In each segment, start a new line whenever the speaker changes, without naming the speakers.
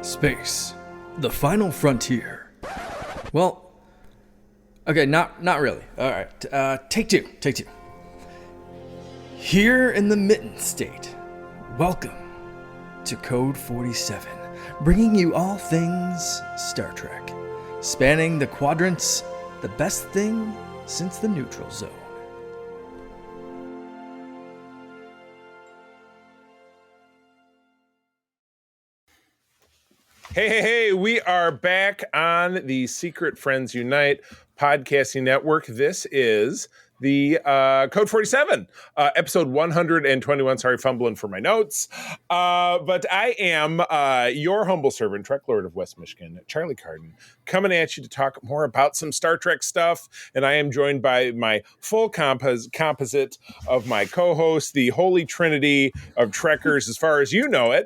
Space, the final frontier. Well, okay, not really. All right, take two. Here in the Mitten State, welcome to Code 47, bringing you all things Star Trek, spanning the quadrants, the best thing since the neutral zone.
Hey, we are back on the Secret Friends Unite podcasting network. This is the Code 47, episode 121. Sorry, fumbling for my notes. But I am your humble servant, Trek Lord of West Michigan, Charlie Carden, coming at you to talk more about some Star Trek stuff. And I am joined by my full composite of my co-host, the Holy Trinity of Trekkers, as far as you know it.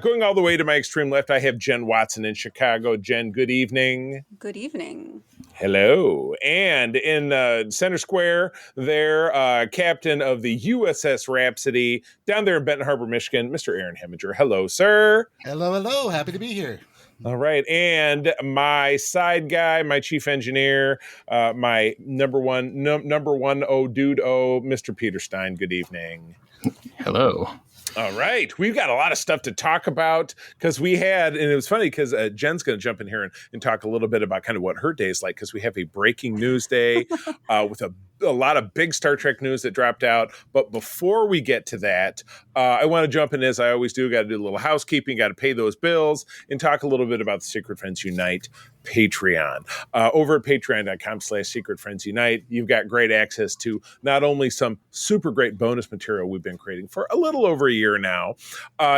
Going all the way to my extreme left, I have Jen Watson in Chicago. Jen, good evening.
Good evening.
Hello. And in center square there, captain of the USS Rhapsody down there in Benton Harbor, Michigan, Mr. Aaron Heminger. Hello, sir.
Hello. Happy to be here.
All right. And my side guy, my chief engineer, my number one dude, Mr. Peter Stein. Good evening.
Hello.
All right. We've got a lot of stuff to talk about because we had, and it was funny because Jen's going to jump in here and talk a little bit about kind of what her day is like, because we have a breaking news day with a lot of big Star Trek news that dropped out. But before we get to that, I want to jump in, as I always do. Got to do a little housekeeping, got to pay those bills, and talk a little bit about the Secret Friends Unite Patreon. Over at patreon.com/Secret Friends Unite, you've got great access to not only some super great bonus material we've been creating for a little over a year now,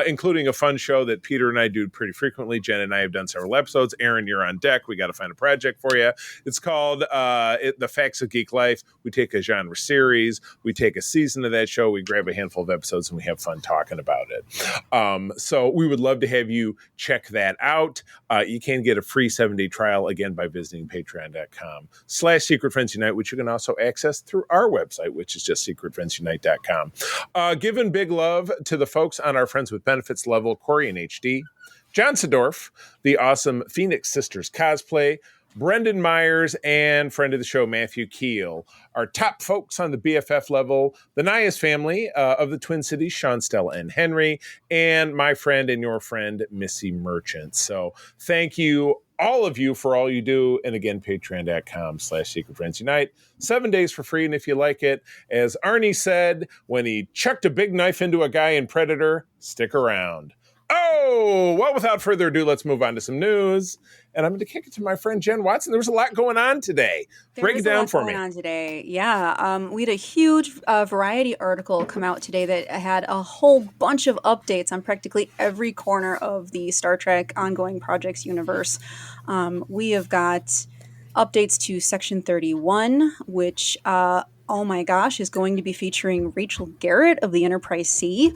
including a fun show that Peter and I do pretty frequently. Jen and I have done several episodes. Aaron, you're on deck. We got to find a project for you. It's called The Facts of Geek Life. We take a genre series, we take a season of that show, we grab a handful of episodes, and we have fun talking about it. So we would love to have you check that out. You can get a free 7-day trial, again, by visiting patreon.com/Secret Friends Unite, which you can also access through our website, which is just secretfriendsunite.com. Giving big love to the folks on our Friends with Benefits level, Corey and HD, John Sedorf, the awesome Phoenix Sisters cosplay, Brendan Myers, and friend of the show, Matthew Keel. Our top folks on the BFF level, the Nias family of the Twin Cities, Sean, Stella, and Henry, and my friend and your friend, Missy Merchant. So thank you, all of you, for all you do. And again, patreon.com/Secret Friends Unite. 7 days for free. And if you like it, as Arnie said when he chucked a big knife into a guy in Predator, stick around. Oh, well, without further ado, let's move on to some news. And I'm going to kick it to my friend Jen Watson. There was a lot going on today. Break it down for me.
There was a lot going on today. Yeah. We had a huge Variety article come out today that had a whole bunch of updates on practically every corner of the Star Trek ongoing projects universe. We have got updates to Section 31, which, oh my gosh, is going to be featuring Rachel Garrett of the Enterprise C.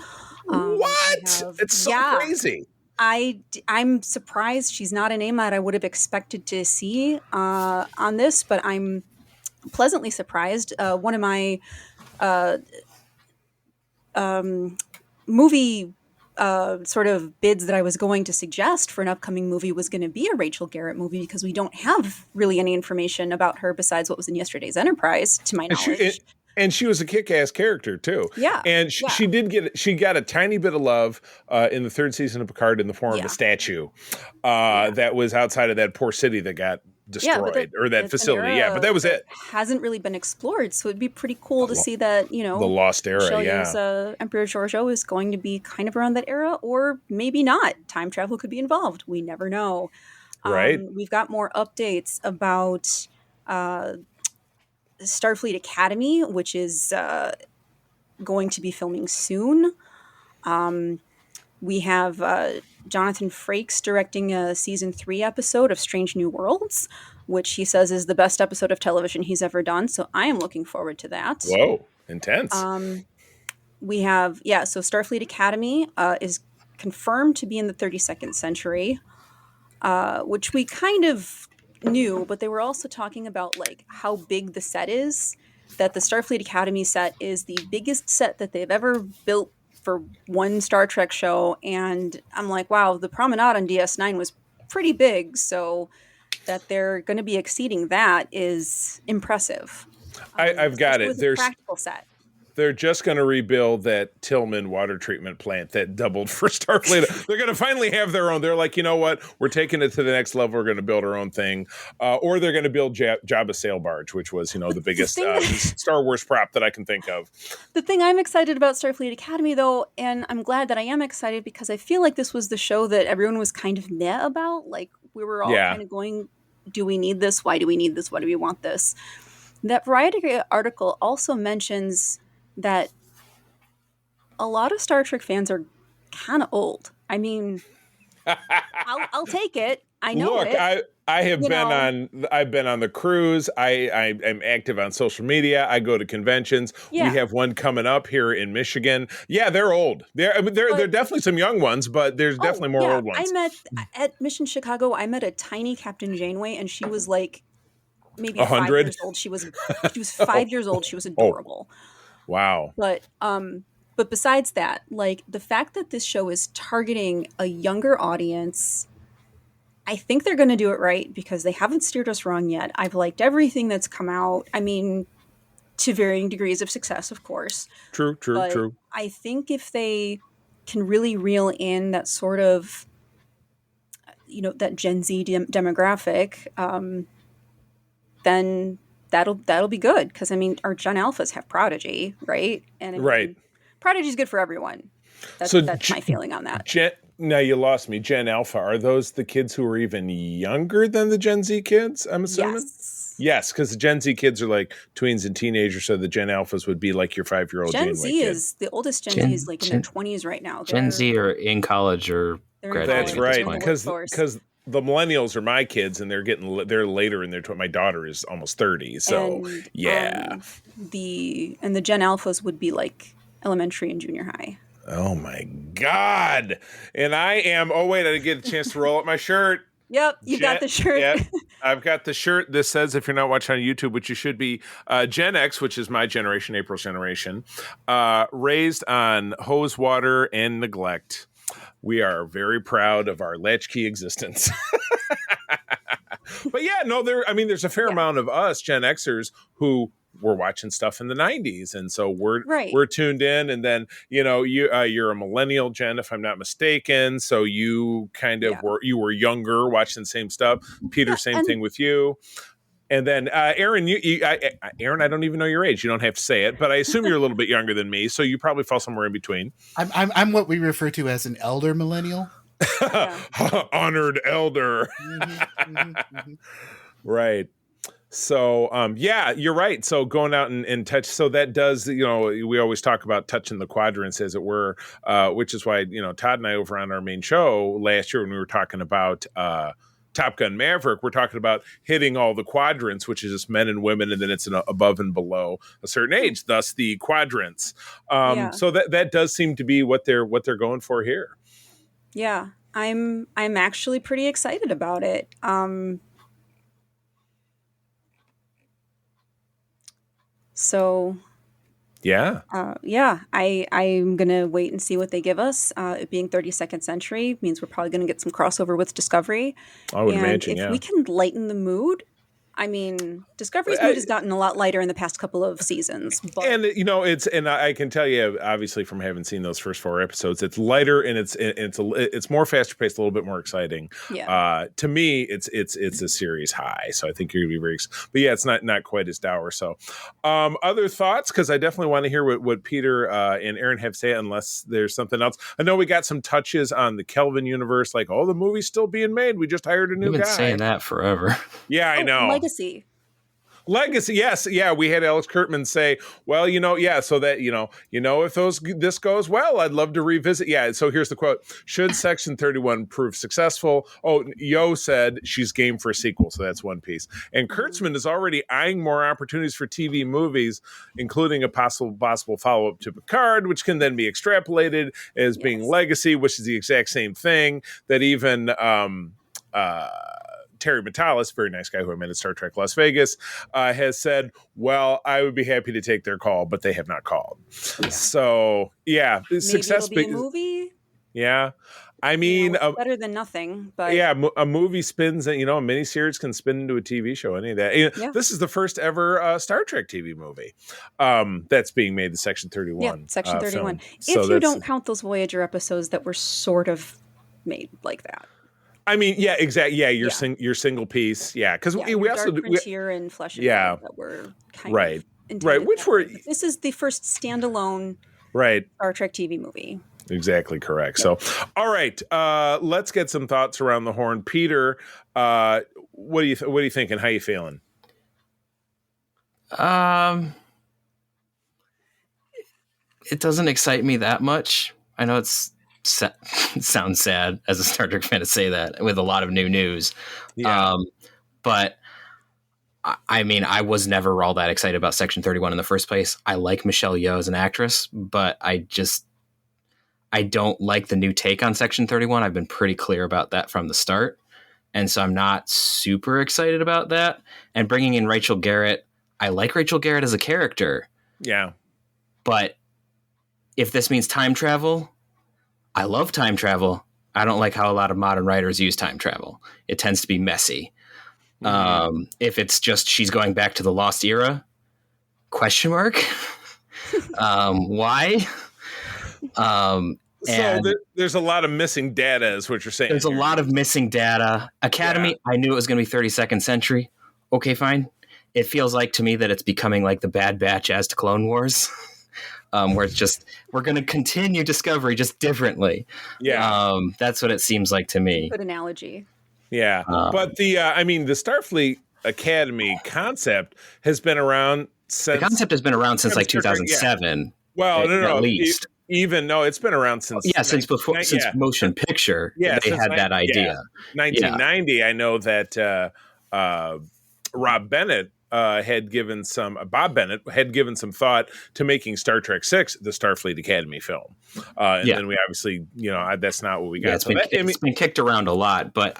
What? It's so crazy.
I'm surprised she's not a name that I would have expected to see on this, but I'm pleasantly surprised. One of my movie sort of bids that I was going to suggest for an upcoming movie was going to be a Rachel Garrett movie, because we don't have really any information about her besides what was in yesterday's Enterprise, to my knowledge.
And she was a kick-ass character too.
Yeah.
And she got a tiny bit of love in the third season of Picard in the form of a statue that was outside of that poor city that got destroyed, or that facility. Yeah, but that was it.
Hasn't really been explored, so it'd be pretty cool to see that, the
lost era.
Shelley's Emperor Giorgio is going to be kind of around that era, or maybe not. Time travel could be involved. We never know.
Right.
We've got more updates about Starfleet Academy, which is going to be filming soon. We have Jonathan Frakes directing a season 3 episode of Strange New Worlds, which he says is the best episode of television he's ever done. So I am looking forward to that.
Whoa, intense.
We have, so Starfleet Academy is confirmed to be in the 32nd century, which we kind of knew, but they were also talking about like how big the set is. That the Starfleet Academy set is the biggest set that they've ever built for one Star Trek show, and I'm like, wow, the promenade on DS9 was pretty big, so that they're going to be exceeding that is impressive.
I've got it.
With a practical set.
They're just going to rebuild that Tillman water treatment plant that doubled for Starfleet. They're going to finally have their own. They're like, you know what? We're taking it to the next level. We're going to build our own thing. Or they're going to build Jabba's sail barge, which was, the biggest Star Wars prop that I can think of.
The thing I'm excited about Starfleet Academy, though, and I'm glad that I am excited because I feel like this was the show that everyone was kind of meh about. Like, we were all kind of going, do we need this? Why do we need this? Why do we want this? That Variety article also mentions that a lot of Star Trek fans are kind of old. I mean, I'll take it. I know
Look,
it.
I've been on the cruise. I am active on social media. I go to conventions.
Yeah.
We have one coming up here in Michigan. Yeah, they're old. There are definitely some young ones, but there's definitely more old ones.
I met at Mission Chicago. I met a tiny Captain Janeway, and she was like maybe 5 years old. She was 5 years old. She was adorable.
Wow.
But besides that, like the fact that this show is targeting a younger audience, I think they're going to do it right because they haven't steered us wrong yet. I've liked everything that's come out. I mean, to varying degrees of success, of course.
True.
I think if they can really reel in that sort of, that Gen Z demographic, then that'll be good. Because, I mean, our Gen Alphas have Prodigy, right? And
right.
Prodigy's good for everyone. That's my feeling on that.
Now you lost me. Gen Alpha, are those the kids who are even younger than the Gen Z kids, I'm assuming? Yes, because the Gen Z kids are like tweens and teenagers, so the Gen Alphas would be like your 5-year-old
Gen Z
kid.
is the oldest Gen Z is like in their 20s right now.
Gen Z are in college or graduating.
That's right, because the millennials are my kids, and they're later in their my daughter is almost 30, so
and,
yeah.
The Gen Alphas would be like elementary and junior high.
Oh my God! And I am. Oh wait, I didn't get a chance to roll up my shirt.
Yep, you got the shirt.
Yep, I've got the shirt. This says, if you're not watching on YouTube, which you should be, Gen X, which is my generation, April's generation, raised on hose water and neglect. We are very proud of our latchkey existence. But yeah, no, there's a fair amount of us Gen Xers who were watching stuff in the 90s, and so we're tuned in. And then you're a millennial, Jen, if I'm not mistaken, so you kind of were younger watching the same stuff. Peter, same thing with you. And then Aaron, Aaron, I don't even know your age. You don't have to say it, but I assume you're a little bit younger than me, so you probably fall somewhere in between.
I'm what we refer to as an elder millennial.
Honored elder. Right. So, you're right. So going out and touch, so that does, we always talk about touching the quadrants, as it were, which is why, Todd and I over on our main show last year when we were talking about Top Gun Maverick, we're talking about hitting all the quadrants, which is just men and women, and then it's an above and below a certain age, thus the quadrants. So that does seem to be what they're going for here.
Yeah, I'm actually pretty excited about it. So, I'm going to wait and see what they give us. It being 32nd century means we're probably going to get some crossover with Discovery.
I would imagine,
if we can lighten the mood, I mean, Discovery's mood has gotten a lot lighter in the past couple of seasons. But...
And I can tell you, obviously, from having seen those first 4 episodes, it's lighter and it's more faster paced, a little bit more exciting.
Yeah.
To me, it's a series high, so I think you're gonna be very. But yeah, it's not quite as dour. So, other thoughts? Because I definitely want to hear what Peter and Aaron have to say, unless there's something else. I know we got some touches on the Kelvin universe, like, the movie's still being made. We just hired a new guy.
We've been saying that forever.
Yeah, I know. Legacy, yes, yeah. We had Alex Kurtman say, "Well, so that if this goes well, I'd love to revisit." Yeah. So here's the quote: "Should Section 31 prove successful?" Oh, Yo said she's game for a sequel, so that's one piece. And Kurtzman is already eyeing more opportunities for TV movies, including a possible follow up to Picard, which can then be extrapolated as being Legacy, which is the exact same thing that even Terry Metalis, very nice guy who I met at Star Trek Las Vegas, has said, well, I would be happy to take their call, but they have not called. So, yeah.
Maybe
Success.
it'll be a movie.
Yeah. I mean,
Better than nothing, but
yeah, a movie spins, a miniseries can spin into a TV show, any of that.
Yeah.
This is the first ever Star Trek TV movie that's being made, the Section 31.
Yeah, Section 31.
Film.
If you don't count those Voyager episodes that were sort of made like that.
I mean, yeah, exactly. Yeah, your single piece. Yeah, because we also
Dark Frontier and Flesh and Blood that were kind
right,
of intended
which were
this is the first standalone Star Trek TV movie.
Exactly correct. So, all right, let's get some thoughts around the horn. Peter, what are you thinking? How you feeling?
It doesn't excite me that much. I know it sounds sad as a Star Trek fan to say that with a lot of new news.
Yeah.
But I mean, I was never all that excited about Section 31 in the first place. I like Michelle Yeoh as an actress, but I don't like the new take on Section 31. I've been pretty clear about that from the start. And so I'm not super excited about that. And bringing in Rachel Garrett, I like Rachel Garrett as a character.
Yeah.
But if this means time travel, I love time travel. I don't like how a lot of modern writers use time travel. It tends to be messy. Mm-hmm. If it's just she's going back to the lost era, question mark. Why?
So there's a lot of missing data is what you're saying.
There's a lot of missing data. Academy, I knew it was going to be 32nd century. Okay, fine. It feels like to me that it's becoming like the Bad Batch as to Clone Wars, where it's just, we're going to continue Discovery just differently.
Yeah.
That's what it seems like to me.
Good analogy.
Yeah. But the Starfleet Academy concept has been around since...
The concept has been around since like 2007.
Yeah. Well,
at least.
It's been around since
since motion picture.
Yeah,
they had that idea.
1990. I know that Bob Bennett had given some thought to making Star Trek VI the Starfleet Academy film, and then we obviously that's not what we got.
It's been kicked around a lot, but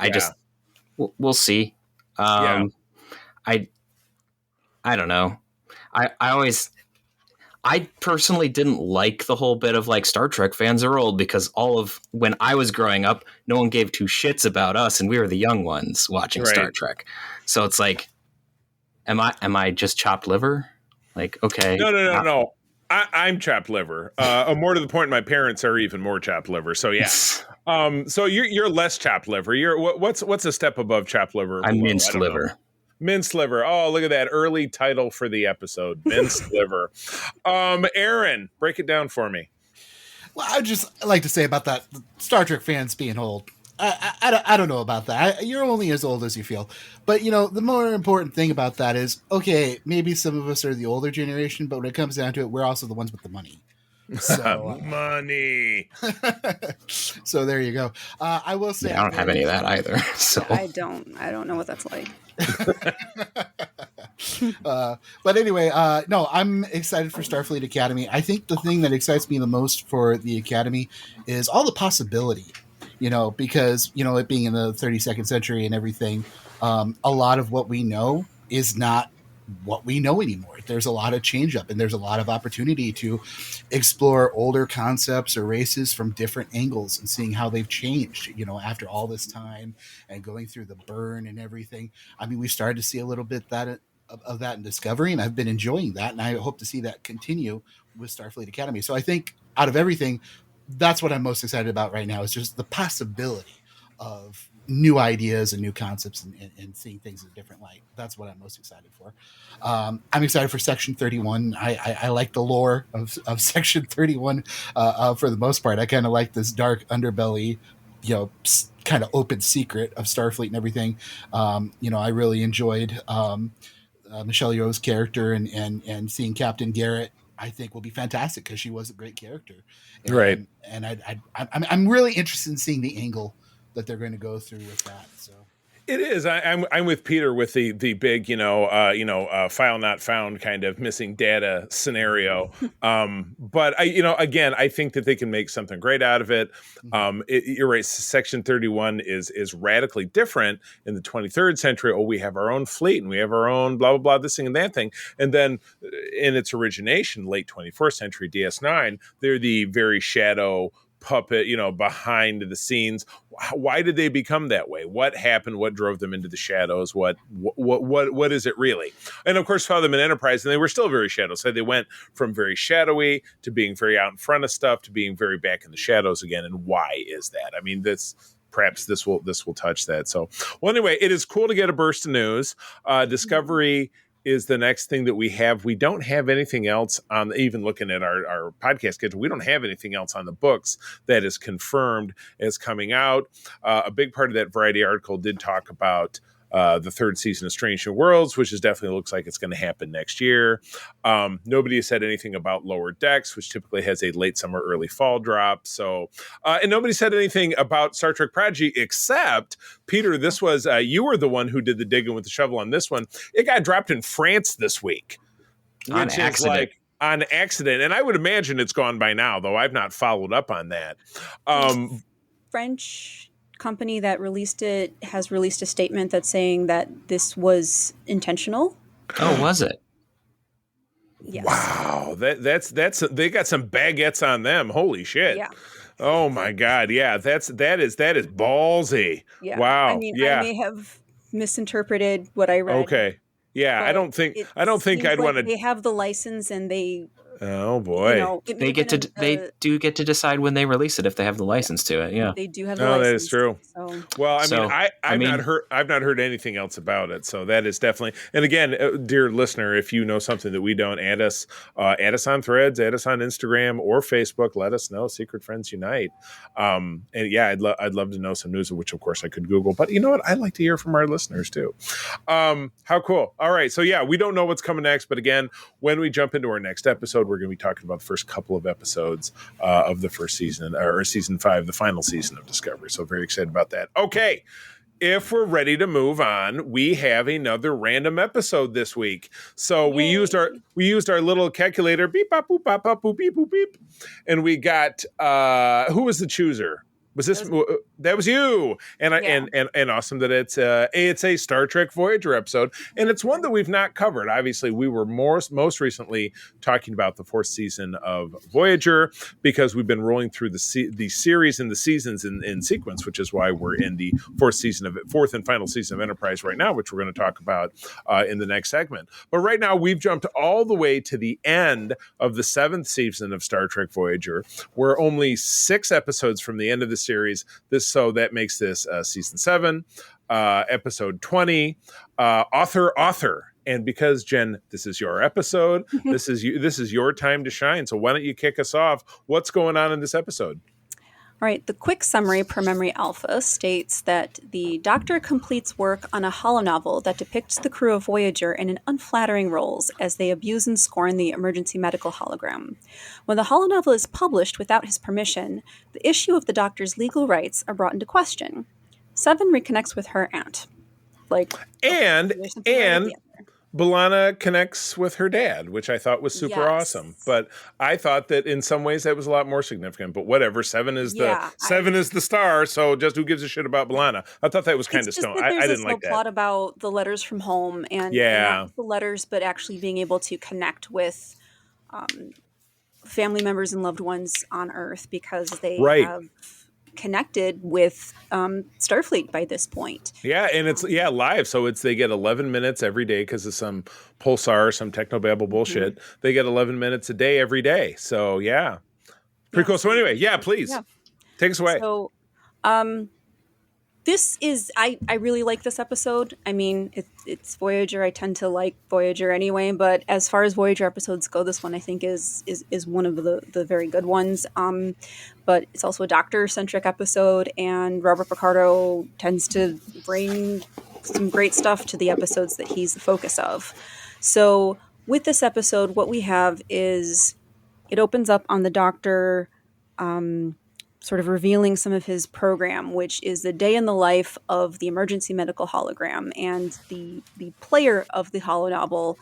we'll see. I don't know. I personally didn't like the whole bit of like Star Trek fans are old, because when I was growing up, no one gave two shits about us, and we were the young ones watching Star Trek. So it's like, am I just chopped liver? Like, okay.
No. I'm chopped liver. More to the point, my parents are even more chopped liver. So yeah. So you're less chopped liver. What's a step above chopped liver?
I'm minced liver.
Minced liver. Oh, look at that early title for the episode. Minced liver. Aaron, break it down for me.
Well, I'd just like to say about that Star Trek fans being old. I don't know about that. You're only as old as you feel. But, the more important thing about that is, okay, maybe some of us are the older generation, but when it comes down to it, we're also the ones with the money. So,
money.
So there you go. I will say
I don't have any of that either. So
I don't know what that's like.
But anyway, no, I'm excited for Starfleet Academy. I think the thing that excites me the most for the Academy is all the possibility, because, it being in the 32nd century and everything, a lot of what we know is not what we know anymore. There's a lot of change up, and there's a lot of opportunity to explore older concepts or races from different angles and seeing how they've changed, after all this time and going through the burn and everything. I mean, we started to see a little bit of that in Discovery, and I've been enjoying that, and I hope to see that continue with Starfleet Academy. So I think out of everything, that's what I'm most excited about right now, is just the possibility of new ideas and new concepts and seeing things in a different light. That's what I'm most excited for. I'm excited for Section 31. I like the lore of Section 31 for the most part. I kind of like this dark underbelly, kind of open secret of Starfleet and everything. I really enjoyed Michelle Yeoh's character, and seeing Captain Garrett, I think, will be fantastic, because she was a great character. And I'm really interested in seeing the angle that they're going to go through with that. So
It is. I'm with Peter with the big file not found kind of missing data scenario. But again, I think that they can make something great out of it. You're right. Section 31 is radically different in the 23rd century. Oh, we have our own fleet and we have our own blah blah blah, this thing and that thing. And then in its origination, late 21st century, DS9, they're the very shadow puppet, behind the scenes. Why did they become that way? What happened? What drove them into the shadows? What is it really? And of course, saw them in Enterprise, and they were still very shadow. So they went from very shadowy to being very out in front of stuff to being very back in the shadows again. And why is that? I mean, perhaps this will touch that. So, well, anyway, it is cool to get a burst of news. Discovery is the next thing that we have. We don't have anything else on, even looking at our podcast schedule, we don't have anything else on the books that is confirmed as coming out. A big part of that Variety article did talk about the third season of Strange New Worlds, which definitely looks like it's going to happen next year. Nobody has said anything about Lower Decks, which typically has a late summer, early fall drop. So, and nobody said anything about Star Trek Prodigy, except Peter, this was, you were the one who did the digging with the shovel on this one. It got dropped in France this week.
On accident.
On accident. And I would imagine it's gone by now, though I've not followed up on that.
French company that released it has released a statement that's saying that this was intentional.
Oh, was it?
Yes.
Wow, that's they got some baguettes on them. Holy shit!
Yeah.
Oh my God! Yeah, that is ballsy.
Yeah.
Wow.
I mean, I may have misinterpreted what I read.
Okay. Yeah, I don't think I'd want to.
They have the license, and they.
Oh boy!
They do get to decide when they release it if they have the license to it. Yeah,
they do have the license.
That is true.
So.
Well, I've not heard anything else about it. So that is definitely. And again, dear listener, if you know something that we don't, add us on Threads, add us on Instagram or Facebook. Let us know. Secret Friends Unite. And yeah, I'd love to know some news, which of course I could Google. But you know what? I'd like to hear from our listeners too. How cool! All right, so yeah, we don't know what's coming next, but again, when we jump into our next episode, we're going to be talking about the first couple of episodes of the first season, or season 5, the final season of Discovery. So very excited about that. Okay. If we're ready to move on, we have another random episode this week. So we used our little calculator, beep bop boop bop bop boop beep boop beep, and we got who was the chooser? Was this that was you? And and awesome that it's a Star Trek Voyager episode, and it's one that we've not covered. Obviously, we were most recently talking about the 4th season of Voyager because we've been rolling through the series and the seasons in sequence, which is why we're in the 4th and final season of Enterprise right now, which we're going to talk about in the next segment. But right now, we've jumped all the way to the end of the 7th season of Star Trek Voyager. We're only 6 episodes from the end of the series. So that makes this season 7, episode 20, author. And because Jen, this is your episode, this is your time to shine. So why don't you kick us off? What's going on in this episode?
All right, the quick summary per Memory Alpha states that the Doctor completes work on a holonovel that depicts the crew of Voyager in unflattering roles as they abuse and scorn the emergency medical hologram. When the holonovel is published without his permission, the issue of the Doctor's legal rights are brought into question. Seven reconnects with her aunt.
And B'Elanna connects with her dad, which I thought was super awesome. But I thought that in some ways that was a lot more significant. But whatever, Seven is the star. So just who gives a shit about B'Elanna? I thought that was kind of stone. I didn't like that.
Plot about the letters from home and not the letters, but actually being able to connect with family members and loved ones on Earth because they have connected with Starfleet by this point.
Yeah, and it's live, so they get 11 minutes every day because of some Pulsar, some technobabble bullshit. They get 11 minutes a day every day. So yeah, pretty cool. So anyway, please take us away.
So, this is I really like this episode. I mean, it's Voyager. I tend to like Voyager anyway, but as far as Voyager episodes go, this one I think is one of the very good ones. But it's also a Doctor-centric episode, and Robert Picardo tends to bring some great stuff to the episodes that he's the focus of. So with this episode, what we have is it opens up on the Doctor sort of revealing some of his program, which is the day in the life of the emergency medical hologram. And the player of the holonovel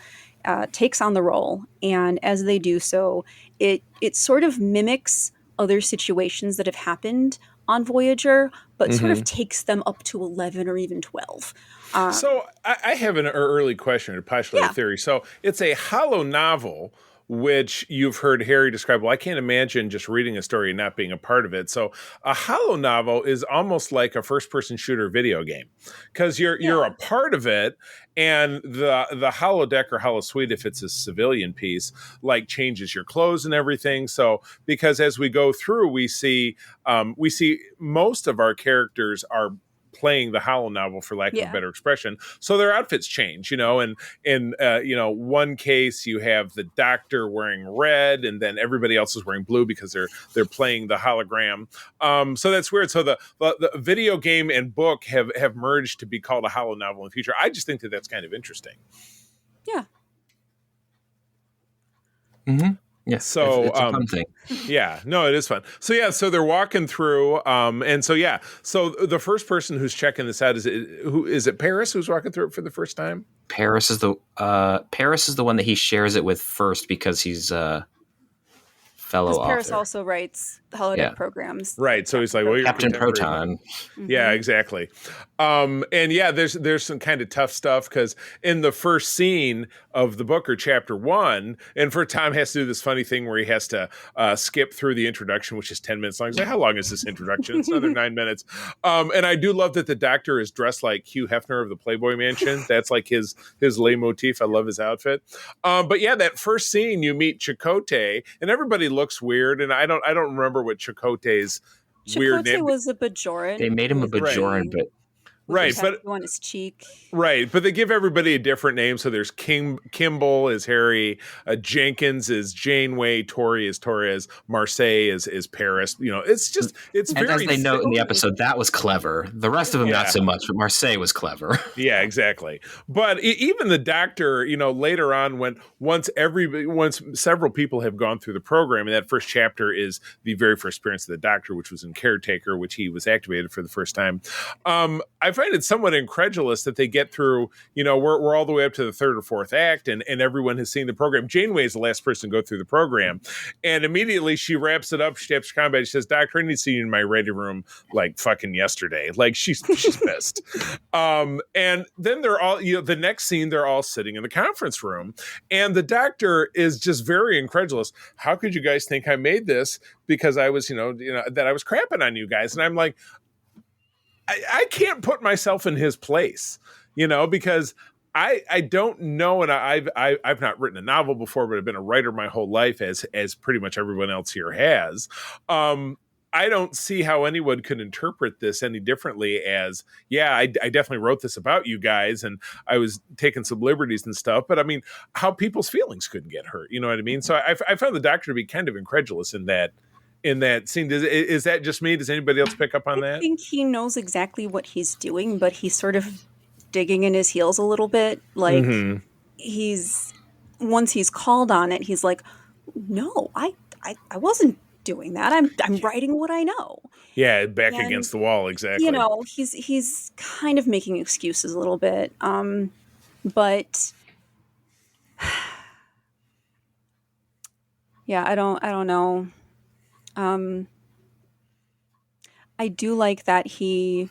takes on the role. And as they do so, it sort of mimics other situations that have happened on Voyager, but sort of takes them up to 11 or even 12.
So I have an early question or postulate theory. So it's a holo novel, which you've heard Harry describe. Well, I can't imagine just reading a story and not being a part of it. So a holo novel is almost like a first-person shooter video game because you're a part of it, and the holodeck or holosuite, if it's a civilian piece, like changes your clothes and everything. So because as we go through, we see most of our characters are playing the holo novel, for lack of a better expression. So their outfits change, and in one case you have the doctor wearing red, and then everybody else is wearing blue because they're playing the hologram. So that's weird. So the video game and book have merged to be called a holo novel in the future. I just think that that's kind of interesting.
Yeah.
Mm-hmm. Yeah,
so
it's a fun thing.
Yeah, no, it is fun. So they're walking through, so the first person who's checking this out is it Paris who's walking through it for the first time?
Paris is the one that he shares it with first because he's fellow author.
Paris also writes holodeck programs.
Right. So he's like, well, you're
Captain Proton.
Mm-hmm.
Yeah, exactly. There's some kind of tough stuff because in the first scene of the book or chapter 1, and for Tom has to do this funny thing where he has to skip through the introduction, which is 10 minutes long. He's like, how long is this introduction? It's another 9 minutes. And I do love that the doctor is dressed like Hugh Hefner of the Playboy Mansion. That's like his leitmotif. I love his outfit. But yeah, that first scene, you meet Chakotay, and everybody looks weird. And I don't remember what Chakotay's weird name
was a Bajoran.
They made him a Bajoran, but
but
on his cheek.
Right, but they give everybody a different name. So there's Kimball is Harry, Jenkins is Janeway, Tori is Torres, Marseille is Paris. It's
and
very.
As they note in the episode, that was clever. The rest of them not so much, but Marseille was clever.
Yeah, exactly. But even the doctor, later on, once several people have gone through the program, and that first chapter is the very first appearance of the doctor, which was in Caretaker, which he was activated for the first time. I find it somewhat incredulous that they get through, we're all the way up to the third or fourth act and everyone has seen the program. Janeway is the last person to go through the program. And immediately she wraps it up. She taps her combat. She says, Doctor, I need to see you in my ready room like fucking yesterday. Like she's pissed. And then they're all, the next scene, they're all sitting in the conference room and the doctor is just very incredulous. How could you guys think I made this? Because I was, that I was crapping on you guys. And I'm like, I can't put myself in his place, because I don't know, and I've not written a novel before, but I've been a writer my whole life, as pretty much everyone else here has. I don't see how anyone could interpret this any differently as, I definitely wrote this about you guys, and I was taking some liberties and stuff. But I mean, how people's feelings couldn't get hurt, you know what I mean? So I found the doctor to be kind of incredulous in that scene. Is that just me? Does anybody else pick up on that?
I think he knows exactly what he's doing, but he's sort of digging in his heels a little bit. Like once he's called on it, he's like, no, I wasn't doing that. I'm writing what I know.
Yeah, back against the wall, exactly.
He's kind of making excuses a little bit. But yeah, I don't know. I do like that he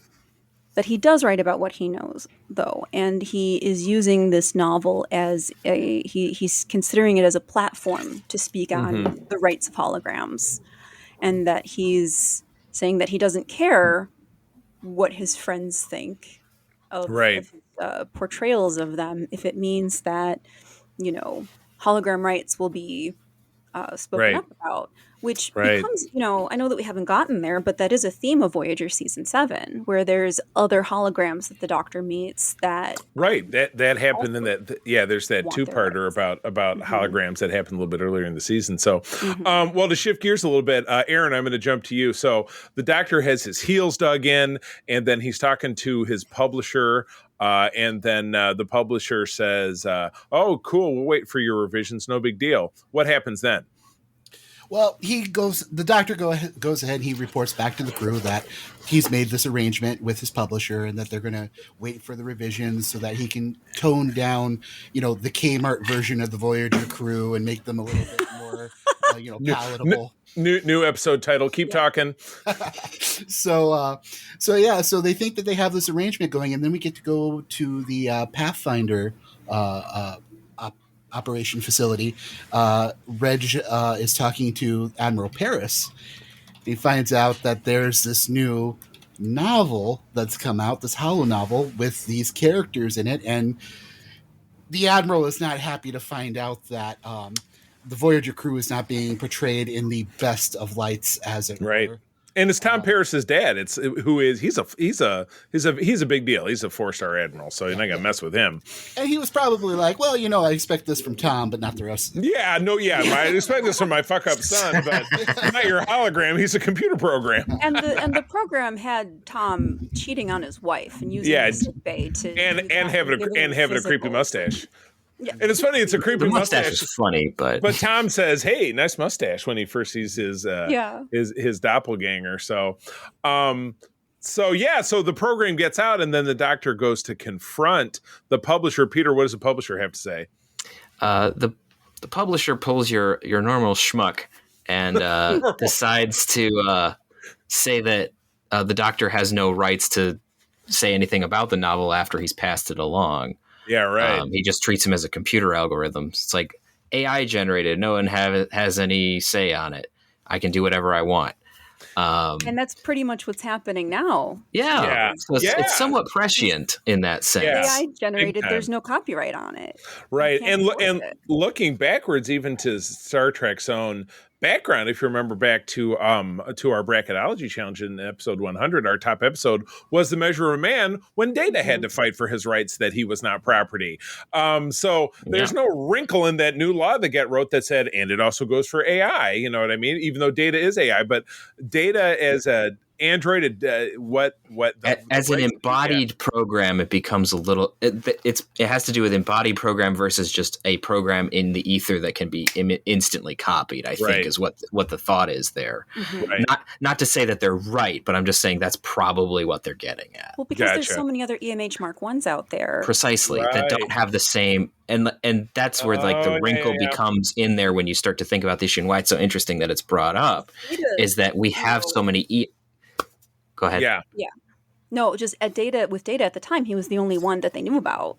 does write about what he knows, though, and he is using this novel as he's considering it as a platform to speak on the rights of holograms, and that he's saying that he doesn't care what his friends think of portrayals of them if it means that hologram rights will be spoken up about. Which becomes, I know that we haven't gotten there, but that is a theme of Voyager Season 7, where there's other holograms that the Doctor meets that...
Right, that happened in that... there's that two-parter about holograms that happened a little bit earlier in the season. So, well, to shift gears a little bit, Aaron, I'm going to jump to you. So the Doctor has his heels dug in, and then he's talking to his publisher, and then the publisher says, oh, cool, we'll wait for your revisions, no big deal. What happens then?
Well, the doctor goes ahead and he reports back to the crew that he's made this arrangement with his publisher and that they're going to wait for the revisions so that he can tone down, the Kmart version of the Voyager crew and make them a little bit more, palatable.
New episode title. Keep talking.
So they think that they have this arrangement going, and then we get to go to the Pathfinder operation facility. Reg is talking to Admiral Paris. He finds out that there's this new novel that's come out, this holo novel with these characters in it, and the Admiral is not happy to find out that the Voyager crew is not being portrayed in the best of lights, as it were.
And it's Tom Paris's dad. He's a big deal. He's a 4-star admiral, so you're not gonna mess with him.
And he was probably like, well, I expect this from Tom, but not the rest.
I expect this from my fuck up son, but not your hologram. He's a computer program.
And the program had Tom cheating on his wife and using his sick bay to
having a creepy mustache. Yeah. And it's funny, it's a creepy mustache.
Is funny, but
Tom says, "Hey, nice mustache," when he first sees his doppelganger. So the program gets out, and then the doctor goes to confront the publisher. Peter, what does the publisher have to say?
The publisher pulls your normal schmuck and decides to say that the doctor has no rights to say anything about the novel after he's passed it along.
Yeah, right.
He just treats him as a computer algorithm. It's like AI generated. No one has any say on it. I can do whatever I want.
And that's pretty much what's happening now.
Yeah. So it's somewhat prescient in that sense.
Yeah. AI generated. There's no copyright on it.
Right. And looking backwards, even to Star Trek's own background, if you remember back to our bracketology challenge in episode 100, our top episode was The Measure of a Man, when Data had to fight for his rights that he was not property. So there's no wrinkle in that new law that got wrote that said, and it also goes for AI, you know what I mean? Even though Data is AI, but Data as a Android,
as an embodied program, it becomes a little. It has to do with embodied program versus just a program in the ether that can be instantly copied. I think is what the thought is there.
Mm-hmm.
Right.
Not to say that they're right, but I'm just saying that's probably what they're getting at.
Well, because there's so many other EMH Mark 1s out there,
precisely that don't have the same. And that's where the wrinkle becomes in there when you start to think about the issue, and why it's so interesting that it's brought up is that we have so many. Go ahead.
Yeah.
No, just with Data at the time, he was the only one that they knew about.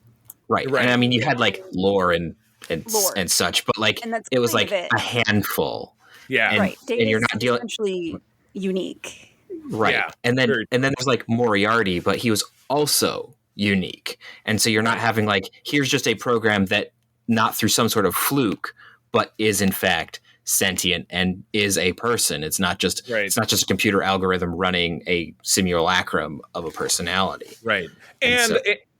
Right. And I mean, you had like lore and such, but it was like a handful.
Yeah.
And,
right.
And you're not dealing
essentially unique.
Right. Yeah. And then there's like Moriarty, but he was also unique. And so you're not having like, here's just a program that not through some sort of fluke, but is in fact sentient and is a person. It's not just a computer algorithm running a simulacrum of a personality.
Right.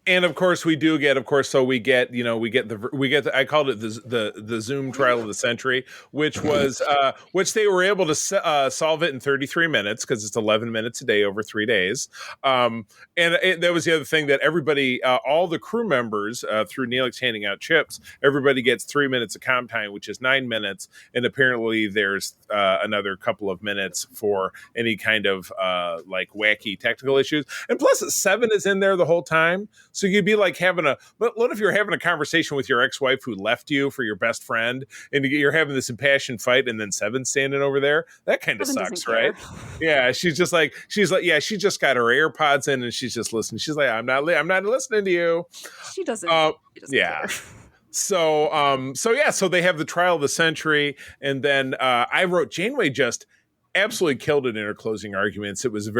And of course we do get, so we get I called it the Zoom trial of the century, which was which they were able to solve it in 33 minutes because it's 11 minutes a day over 3 days. And that was the other thing that everybody, all the crew members through Neelix handing out chips, everybody gets 3 minutes of comp time, which is 9 minutes. And apparently there's another couple of minutes for any kind of like wacky technical issues. And plus 7 is in there the whole time. So you'd be like what if you're having a conversation with your ex-wife who left you for your best friend and you're having this impassioned fight and then 7's standing over there? That kind of sucks, right? Yeah. She just got her AirPods in and she's just listening. She's like, I'm not listening to you.
She doesn't. Care.
So they have the trial of the century. And then I wrote Janeway just absolutely killed it in her closing arguments. It was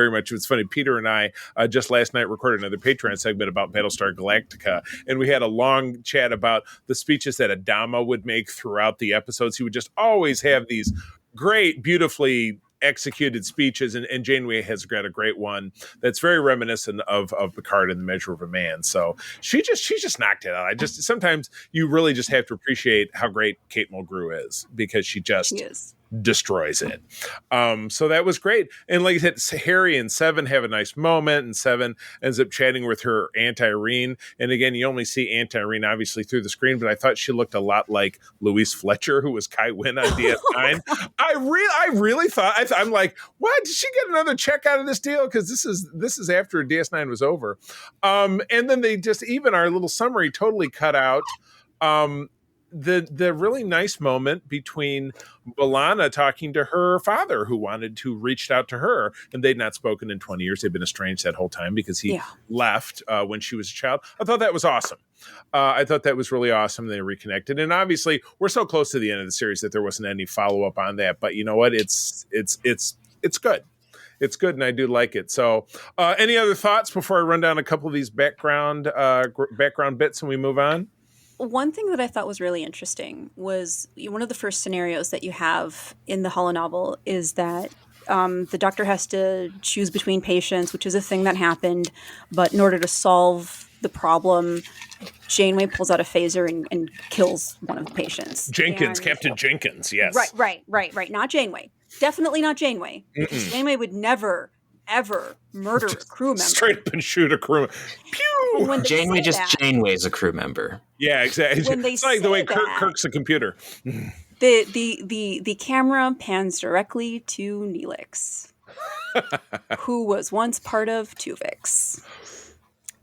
funny. Peter and I just last night recorded another Patreon segment about Battlestar Galactica, and we had a long chat about the speeches that Adama would make throughout the episodes. He would just always have these great, beautifully executed speeches, and Janeway has got a great one that's very reminiscent of Picard in The Measure of a Man. So she just knocked it out. Sometimes you really just have to appreciate how great Kate Mulgrew is, because she just destroys it. So that was great. And like I said, Harry and Seven have a nice moment, and Seven ends up chatting with her Aunt Irene. And again, you only see Aunt Irene obviously through the screen, but I thought she looked a lot like Louise Fletcher, who was Kai Wynn on DS9. I really thought, I'm like, what? Did she get another check out of this deal? Because this is after DS9 was over. And then they just, even our little summary totally cut out the really nice moment between B'Elanna talking to her father, who wanted to reach out to her, and they'd not spoken in 20 years. They'd been estranged that whole time because he left when she was a child. I thought that was awesome. I thought that was really awesome. They reconnected, and obviously we're so close to the end of the series that there wasn't any follow up on that. But you know what? It's good. It's good, and I do like it. So, any other thoughts before I run down a couple of these background bits and we move on?
One thing that I thought was really interesting was one of the first scenarios that you have in the holonovel is that the doctor has to choose between patients, which is a thing that happened. But in order to solve the problem, Janeway pulls out a phaser and kills one of the patients.
Captain Jenkins, yes.
Right. Not Janeway. Definitely not Janeway. Because Janeway would never, ever murder a crew member.
Straight up and shoot a crew member. Pew!
Janeway's a crew member.
Yeah, exactly. It's like the way Kirk's a computer.
The camera pans directly to Neelix, who was once part of Tuvix.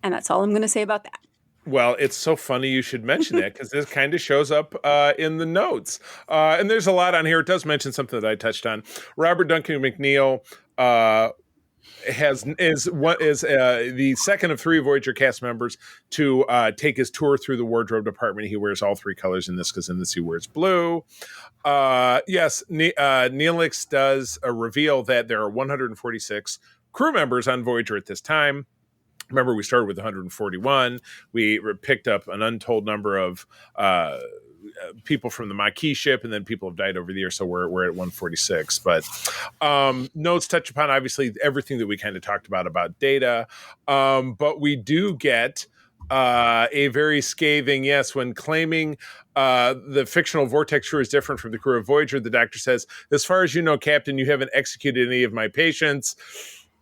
And that's all I'm going to say about that.
Well, it's so funny you should mention that because this kind of shows up in the notes. And there's a lot on here. It does mention something that I touched on. Robert Duncan McNeil is the second of 3 Voyager cast members to take his tour through the wardrobe department. He wears all 3 colors in this because in this he wears blue. Yes, Neelix does reveal that there are 146 crew members on Voyager at this time. Remember, we started with 141. We picked up an untold number of people from the Maquis ship, and then people have died over the years, so we're at 146. But notes touch upon, obviously, everything that we kind of talked about Data. But we do get a very scathing, yes, when claiming the fictional Vortex crew is different from the crew of Voyager, the doctor says, "As far as you know, Captain, you haven't executed any of my patients."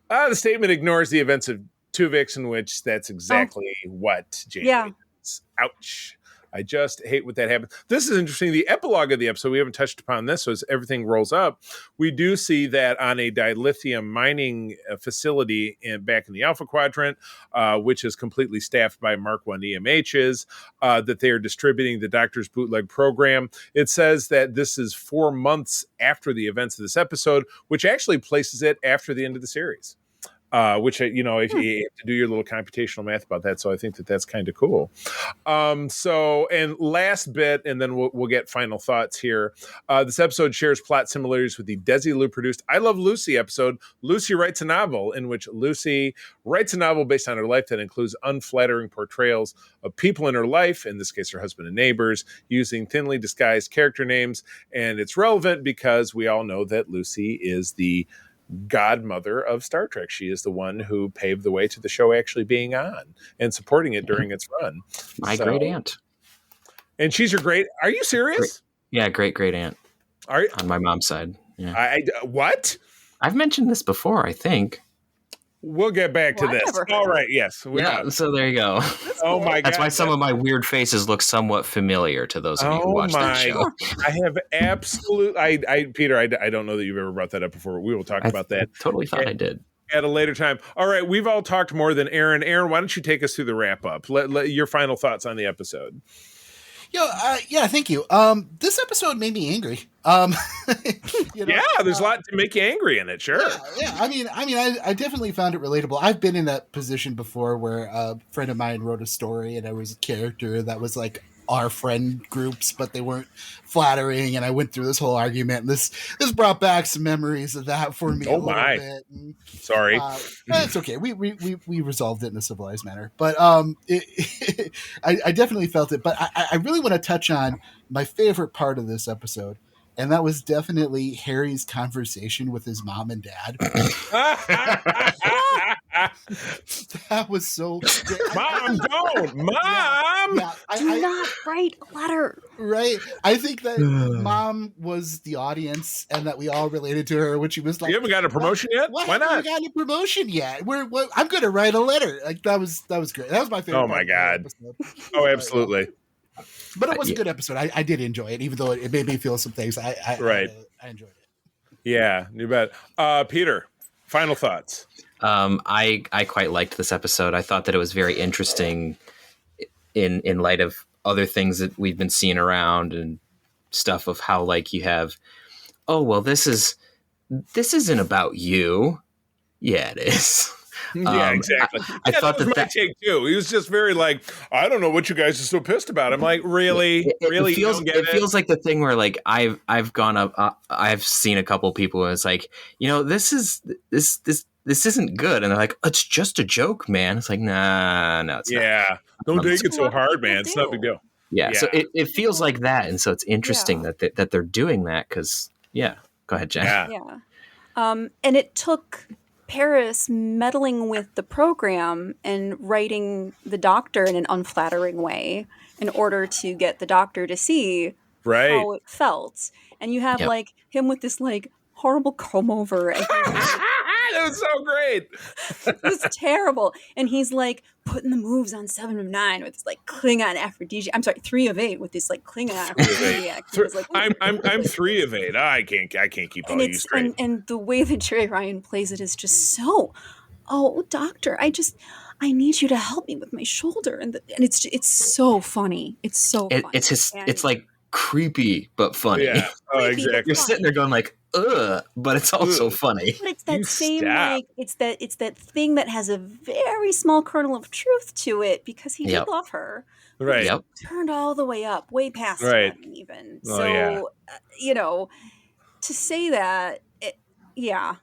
The statement ignores the events of Tuvix, in which that's exactly what Janeway does. Ouch. I just hate when that happens. This is interesting. The epilogue of the episode, we haven't touched upon this, so as everything rolls up, we do see that on a dilithium mining facility back in the Alpha Quadrant, which is completely staffed by Mark I EMHs, that they are distributing the Doctor's bootleg program. It says that this is 4 months after the events of this episode, which actually places it after the end of the series. Which, if you have to do your little computational math about that. So I think that that's kind of cool. And last bit, and then we'll get final thoughts here. This episode shares plot similarities with the Desilu produced I Love Lucy episode. Lucy writes a novel in which Lucy writes a novel based on her life that includes unflattering portrayals of people in her life, in this case, her husband and neighbors, using thinly disguised character names. And it's relevant because we all know that Lucy is the godmother of Star Trek. She is the one who paved the way to the show actually being on and supporting it during its run.
My great aunt.
And she's your great. Are you serious?
Great aunt. On my mom's side. Yeah.
What?
I've mentioned this before, I think.
We'll get back to this. All right. Yes.
So there you go.
Oh my God.
That's why some of my weird faces look somewhat familiar to those of you who watch that show.
I have Peter, I don't know that you've ever brought that up before. We will talk about that.
Totally thought I did.
At a later time. All right. We've all talked more than Aaron. Aaron, why don't you take us through the wrap up? Let your final thoughts on the episode.
Thank you. This episode made me angry.
There's a lot to make you angry in it. Sure.
Yeah. I definitely found it relatable. I've been in that position before where a friend of mine wrote a story and I was a character that was like our friend groups, but they weren't flattering. And I went through this whole argument. And this brought back some memories of that for me. Little bit. And,
sorry.
It's okay. We resolved it in a civilized manner, but I definitely felt it. But I really want to touch on my favorite part of this episode. And that was definitely Harry's conversation with his mom and dad. That was so good.
Mom, don't! Mom!
Yeah,
Do not write a letter.
right. I think that Mom was the audience, and that we all related to her when she was like,
You haven't got a promotion yet?
Why
Why
haven't
not?
we got a promotion yet? I'm going to write a letter. Like that was great. That was my favorite.
Oh my
part of
God.
the episode.
Oh, absolutely.
But it was a good episode. I did enjoy it, even though it made me feel some things. I enjoyed it.
Yeah, you bet. Peter, final thoughts.
I quite liked this episode. I thought that it was very interesting in light of other things that we've been seeing around and stuff of how like you have, oh well, this isn't about you. Yeah, it is.
Yeah, exactly.
I thought
that was my take too. He was just very like, I don't know what you guys are so pissed about. I'm like, really, really?
It feels like the thing where like I've gone up. I've seen a couple people and it's like, this isn't good, and they're like, it's just a joke, man. It's like, nah, no, it's not.
Yeah, don't take it so hard, man. It's not a big deal.
Yeah, so it feels like that, and so it's interesting that they're doing that because go ahead, Jen.
Yeah. And it took Paris meddling with the program and writing the doctor in an unflattering way in order to get the doctor to see how it felt. And you have like him with this like horrible comb over. And
that was so great.
It was terrible. And he's like putting the moves on 7 of 9 with this like Klingon aphrodisiac. I'm sorry, 3 of 8 with this like Klingon aphrodisiac.
I'm 3 of 8. I can't keep all you straight.
And the way that Jerry Ryan plays it is just so, oh doctor, I need you to help me with my shoulder, and it's so funny. It's so funny.
It's like creepy but funny.
Yeah. Oh, exactly.
You're sitting there going like, ugh, but it's also funny.
But it's that like it's that thing that has a very small kernel of truth to it because he did love her.
Right.
Yep.
Turned all the way up, way past
right.
him even.
Oh,
so to say that, Yeah.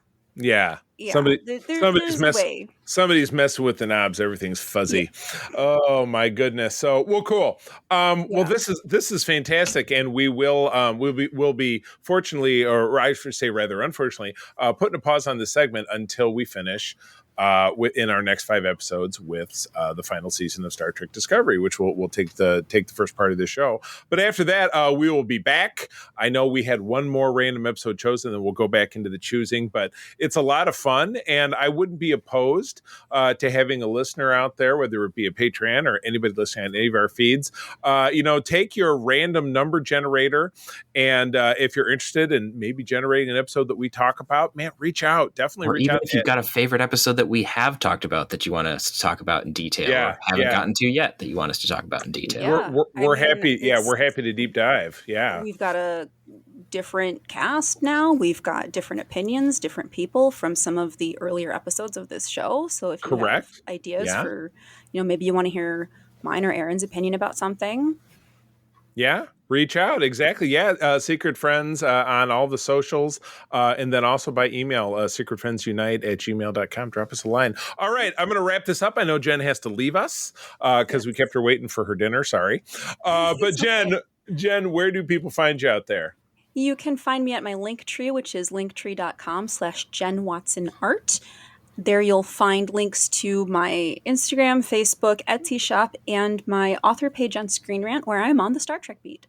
Somebody's messing with the knobs. Everything's fuzzy. Yeah. Oh my goodness. So cool. Well, this is fantastic, and we'll be fortunately, or I should say rather unfortunately, putting a pause on this segment until we finish in our next 5 episodes with the final season of Star Trek Discovery, which we'll take the first part of the show. But after that, we will be back. I know we had one more random episode chosen, and we'll go back into the choosing, but it's a lot of fun, and I wouldn't be opposed to having a listener out there, whether it be a Patreon or anybody listening on any of our feeds, take your random number generator, and if you're interested in maybe generating an episode that we talk about, man, reach out. Definitely reach out.
If you've got a favorite episode that we have talked about that you want us to talk about in detail or haven't gotten to yet that you want us to talk about in detail.
We're happy. Yeah, we're happy to deep dive. Yeah.
We've got a different cast now. We've got different opinions, different people from some of the earlier episodes of this show. So if you have ideas for, maybe you want to hear mine or Aaron's opinion about something.
Yeah. Reach out. Exactly. Yeah. Secret Friends on all the socials. And then also by email, secretfriendsunite@gmail.com. Drop us a line. All right. I'm going to wrap this up. I know Jen has to leave us because we kept her waiting for her dinner. Sorry. But Jen, where do people find you out there?
You can find me at my Linktree, which is linktree.com/JenWatsonArt. There you'll find links to my Instagram, Facebook, Etsy shop, and my author page on Screen Rant, where I'm on the Star Trek beat.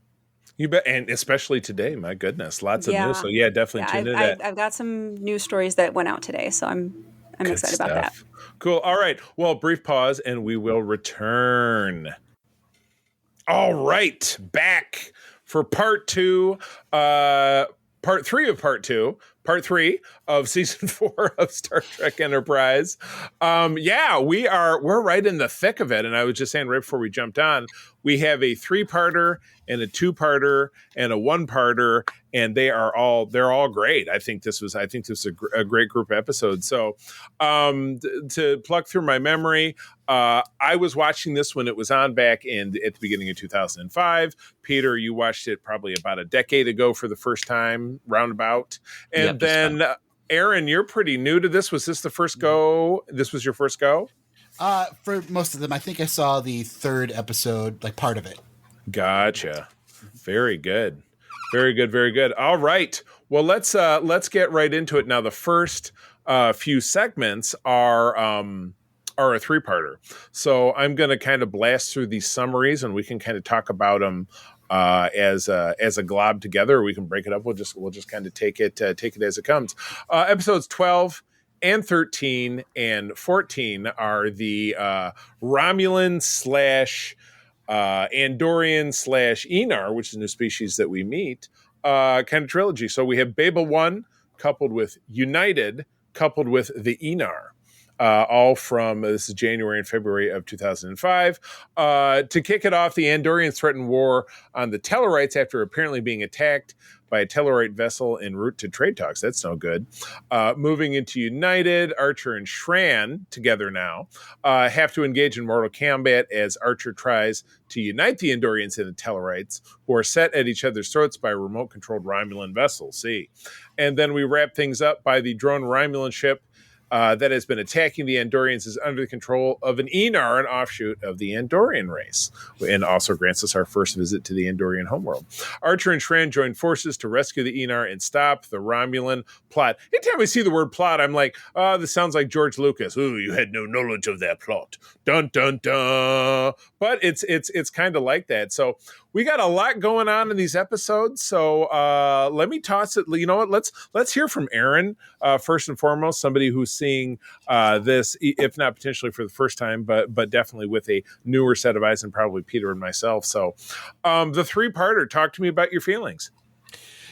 You bet, and especially today, my goodness, lots of news. So definitely tune into that.
I've got some news stories that went out today, so I'm excited about that.
Cool. All right. Well, brief pause, and we will return. All right, back for part 2, part 3 of part 2. Part 3 of season 4 of Star Trek Enterprise. We're right in the thick of it. And I was just saying right before we jumped on, we have a 3-parter and a 2-parter and a 1-parter, and they're all great. I think this was a great group of episodes. So to pluck through my memory, I was watching this when it was on back at the beginning of 2005. Peter, you watched it probably about a decade ago for the first time, roundabout. And then Aaron, you're pretty new to this. Was this the first go? This was your first go?
For most of them, I think I saw the 3rd episode, like part of it.
Gotcha. Very good. Very good. Very good. All right. Well, let's get right into it now. The first few segments are are a three-parter. So I'm going to kind of blast through these summaries, and we can kind of talk about them as a glob together. We can break it up. We'll just kind of take it as it comes. Episodes 12 and 13 and 14 are the Romulan slash Andorian slash Enar, which is a new species that we meet, kind of trilogy. So we have Babel 1 coupled with United coupled with the Enar. All from this is January and February of 2005. To kick it off, the Andorians threaten war on the Tellarites after apparently being attacked by a Tellarite vessel en route to trade talks. That's no good. Moving into United, Archer and Shran, together now, have to engage in mortal combat as Archer tries to unite the Andorians and the Tellarites, who are set at each other's throats by a remote-controlled Romulan vessel, see. And then we wrap things up by the drone Romulan ship that has been attacking the Andorians is under the control of an Enar, an offshoot of the Andorian race, and also grants us our first visit to the Andorian homeworld. Archer and Shran join forces to rescue the Enar and stop the Romulan plot. Anytime I see the word plot, I'm like, oh, this sounds like George Lucas. Ooh, you had no knowledge of that plot. Dun, dun, dun. But it's kind of like that. So we got a lot going on in these episodes. So let me toss it. You know what? Let's hear from Aaron first and foremost, somebody who's seeing this, if not potentially for the first time, but definitely with a newer set of eyes, and probably Peter and myself. So the three-parter, talk to me about your feelings.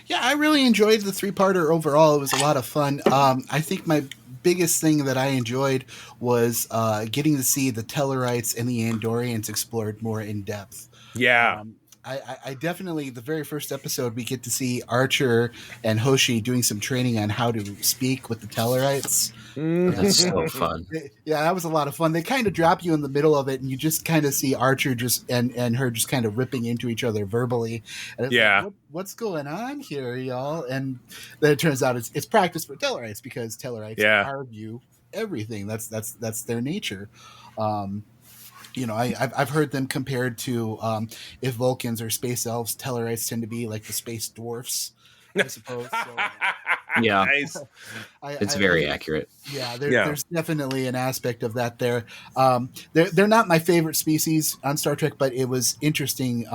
Yeah, I really enjoyed the three-parter overall. It was a lot of fun. I think my biggest thing that I enjoyed was getting to see the Tellarites and the Andorians explored more in depth.
Yeah.
I definitely, the very first episode, we get to see Archer and Hoshi doing some training on how to speak with the Tellarites.
That's so fun.
Yeah, that was a lot of fun. They kind of drop you in the middle of it, and you just kind of see Archer and her just kind of ripping into each other verbally. And it's like, what's going on here, y'all? And then it turns out it's practice for Tellarites, because Tellarites argue everything. That's their nature. I've heard them compared to if Vulcans or space elves, Tellarites tend to be like the space dwarfs, I suppose. So,
yeah,
nice.
It's very accurate.
Yeah, there's definitely an aspect of that there. They're not my favorite species on Star Trek, but it was interesting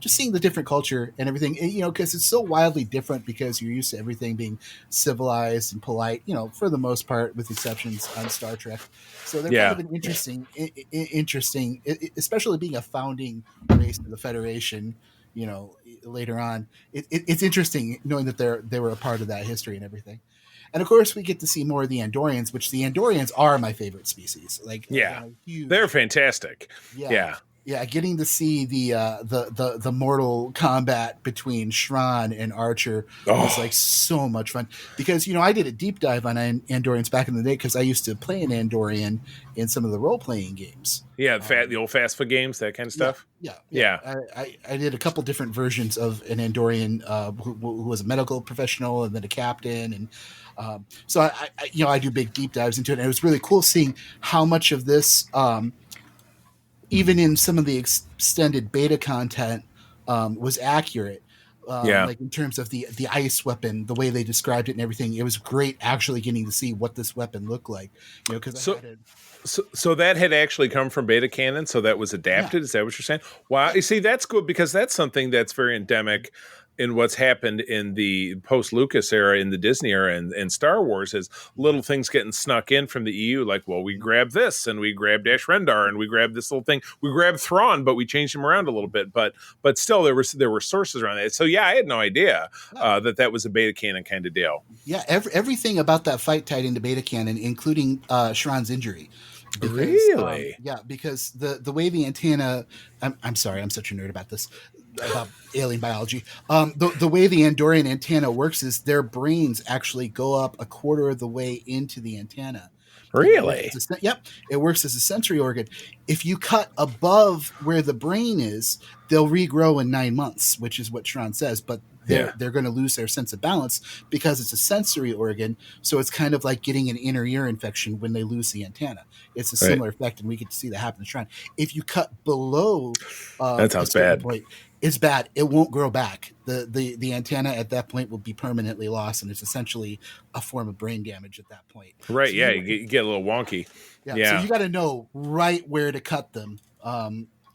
just seeing the different culture and everything. Because it's so wildly different, because you're used to everything being civilized and polite, for the most part, with exceptions on Star Trek. So they're kind of an interesting, especially being a founding race of the Federation. Later on, it's interesting knowing that they were a part of that history and everything. And of course, we get to see more of the Andorians, which the Andorians are my favorite species.
They're fantastic.
Yeah, getting to see the mortal combat between Shran and Archer was like so much fun, because I did a deep dive on Andorians back in the day, because I used to play an Andorian in some of the role playing games.
Yeah, the old FASFA games, that kind of stuff.
Yeah. I did a couple different versions of an Andorian who was a medical professional and then a captain, and so I do big deep dives into it, and it was really cool seeing how much of this. Even in some of the extended beta content, was accurate. Like in terms of the ice weapon, the way they described it and everything, it was great actually getting to see what this weapon looked like.
So that had actually come from beta canon, so that was adapted. Is that what you're saying? Wow, you see, that's good, because that's something that's very endemic in what's happened in the post-Lucas era, in the Disney era, and Star Wars, is little things getting snuck in from the EU, like, well, we grabbed this, and we grabbed Dash Rendar, and we grabbed this little thing. We grabbed Thrawn, but we changed him around a little bit. But still, there were sources around that. So, I had no idea that was a beta canon kind of deal.
Yeah, everything about that fight tied into beta canon, including Shran's injury. Because,
really?
Because the way the antenna, I'm sorry, I'm such a nerd about this, about alien biology. The way the Andorian antenna works is their brains actually go up a quarter of the way into the antenna.
Really?
It works as a sensory organ. If you cut above where the brain is, they'll regrow in 9 months, which is what Shran says, but they're going to lose their sense of balance because it's a sensory organ. So it's kind of like getting an inner ear infection when they lose the antenna. It's a similar effect, and we get to see that happen to Shran. If you cut below
that sounds bad.
Point, it's bad. It won't grow back. The antenna at that point will be permanently lost, and it's essentially a form of brain damage at that point.
Right.
So
Yeah. You get a little wonky.
So you got to know right where to cut them.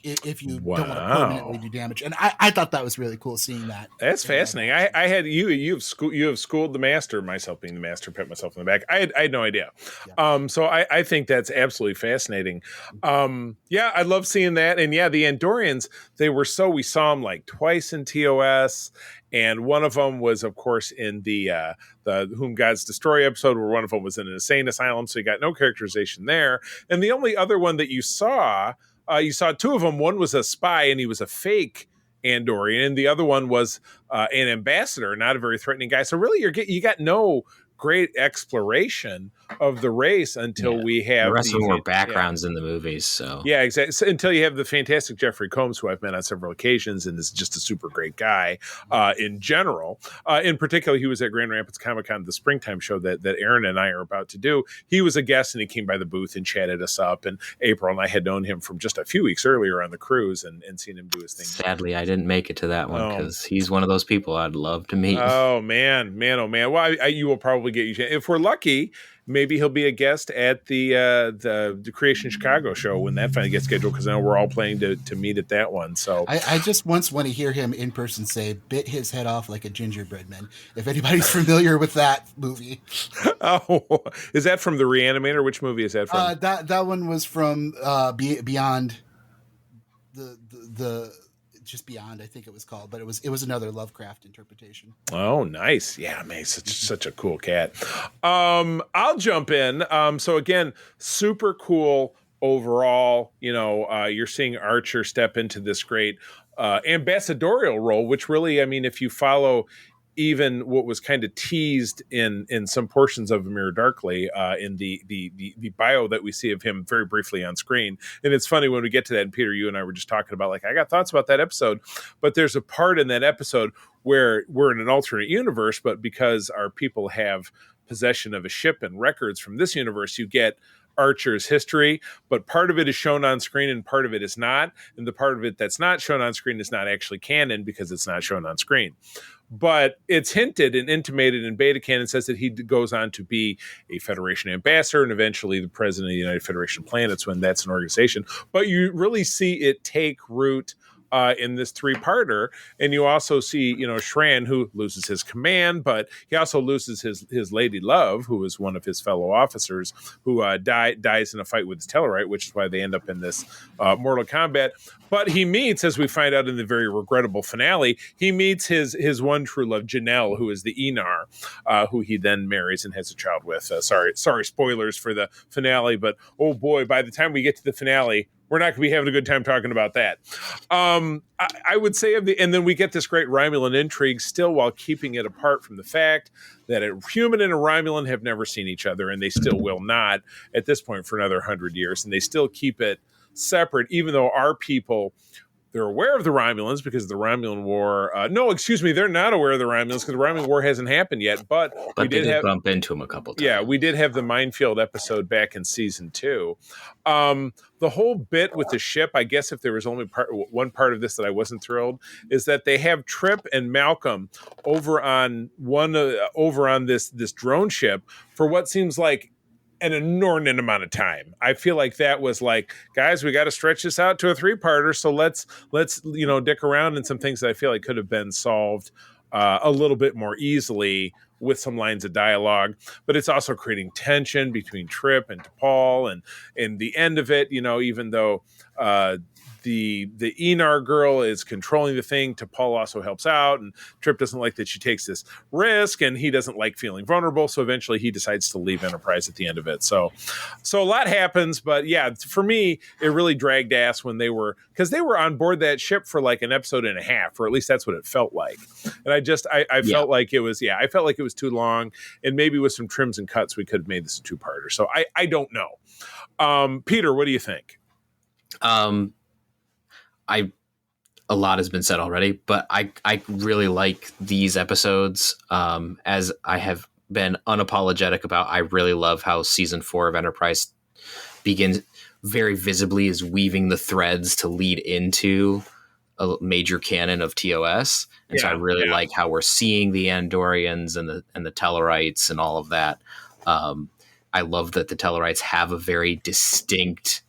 If you don't want to permanently do damage. And I thought that was really cool seeing that.
That's fascinating. I had you have schooled the master, myself being the master, pat myself in the back. I had no idea. Yeah. So I think that's absolutely fascinating. Yeah, I love seeing that. And yeah, the Andorians, we saw them like twice in TOS. And one of them was, of course, in the Whom Gods Destroy episode, where one of them was in an insane asylum. So you got no characterization there. And the only other one that you saw two of them. One was a spy, and he was a fake Andorian, and the other one was an ambassador, not a very threatening guy. So really, you got no great exploration of the race until we have
the rest of them were backgrounds in the movies. So
yeah, exactly. So until you have the fantastic Jeffrey Combs, who I've met on several occasions and is just a super great guy in general. In particular, he was at Grand Rapids Comic-Con, the springtime show that Aaron and I are about to do. He was a guest, and he came by the booth and chatted us up. And April and I had known him from just a few weeks earlier on the cruise and seen him do his thing.
Sadly, I didn't make it to that one because he's one of those people I'd love to meet.
Oh man. Well, you will probably get you. If we're lucky, maybe he'll be a guest at the Creation Chicago show when that finally gets scheduled, because I know we're all planning to meet at that one. So
I just once want to hear him in person say, "Bit his head off like a gingerbread man." If anybody's familiar with that movie.
Oh, is that from The Reanimator? Which movie is that from?
That one was from Beyond the Just Beyond, I think it was called, but it was another Lovecraft interpretation.
Oh, nice. Yeah, man, such a cool cat. I'll jump in. So again, super cool overall. You're seeing Archer step into this great ambassadorial role, which really, I mean, if you follow even what was kind of teased in some portions of Mirror Darkly in the bio that we see of him very briefly on screen. And it's funny when we get to that, and Peter, you and I were just talking about, like, I got thoughts about that episode, but there's a part in that episode where we're in an alternate universe, but because our people have possession of a ship and records from this universe, you get Archer's history, but part of it is shown on screen and part of it is not. And the part of it that's not shown on screen is not actually canon because it's not shown on screen. But it's hinted and intimated in beta canon, says that he goes on to be a Federation ambassador and eventually the president of the United Federation of Planets, when that's an organization. But you really see it take root in this three-parter, and you also see, Shran, who loses his command, but he also loses his lady love, who is one of his fellow officers, who dies in a fight with his Tellarite, which is why they end up in this mortal combat. But he meets, as we find out in the very regrettable finale, he meets his one true love, Janelle, who is the Enar, who he then marries and has a child with. Sorry, spoilers for the finale, but oh boy, by the time we get to the finale, we're not going to be having a good time talking about that. I would say and then we get this great Romulan intrigue still, while keeping it apart from the fact that a human and a Romulan have never seen each other, and they still will not at this point for another 100 years. And they still keep it separate, even though our people, they're aware of the Romulans because the Romulan War. They're not aware of the Romulans because the Romulan War hasn't happened yet. But we did
bump into them a couple times.
Yeah, we did have the minefield episode back in season 2. The whole bit with the ship, I guess, if there was only one part of this that I wasn't thrilled, is that they have Trip and Malcolm over on this drone ship for what seems like an inordinate amount of time. I feel like that was like, guys, we got to stretch this out to a 3-parter. So let's dick around in some things that I feel like could have been solved a little bit more easily with some lines of dialogue. But it's also creating tension between Trip and T'Pol, and in the end of it, even though the Enar girl is controlling the thing, T'Pol also helps out, and Trip doesn't like that she takes this risk, and he doesn't like feeling vulnerable, so eventually he decides to leave Enterprise at the end of it. So a lot happens, but yeah, for me, it really dragged ass when because they were on board that ship for like an episode and a half, or at least that's what it felt like. And I felt like it was too long, and maybe with some trims and cuts, we could have made this a 2-parter. So I don't know. Peter, what do you think?
A lot has been said already, but I really like these episodes. As I have been unapologetic about, I really love how season 4 of Enterprise begins very visibly as weaving the threads to lead into a major canon of TOS, and so I really like how we're seeing the Andorians and the Tellarites and all of that. I love that the Tellarites have a very distinct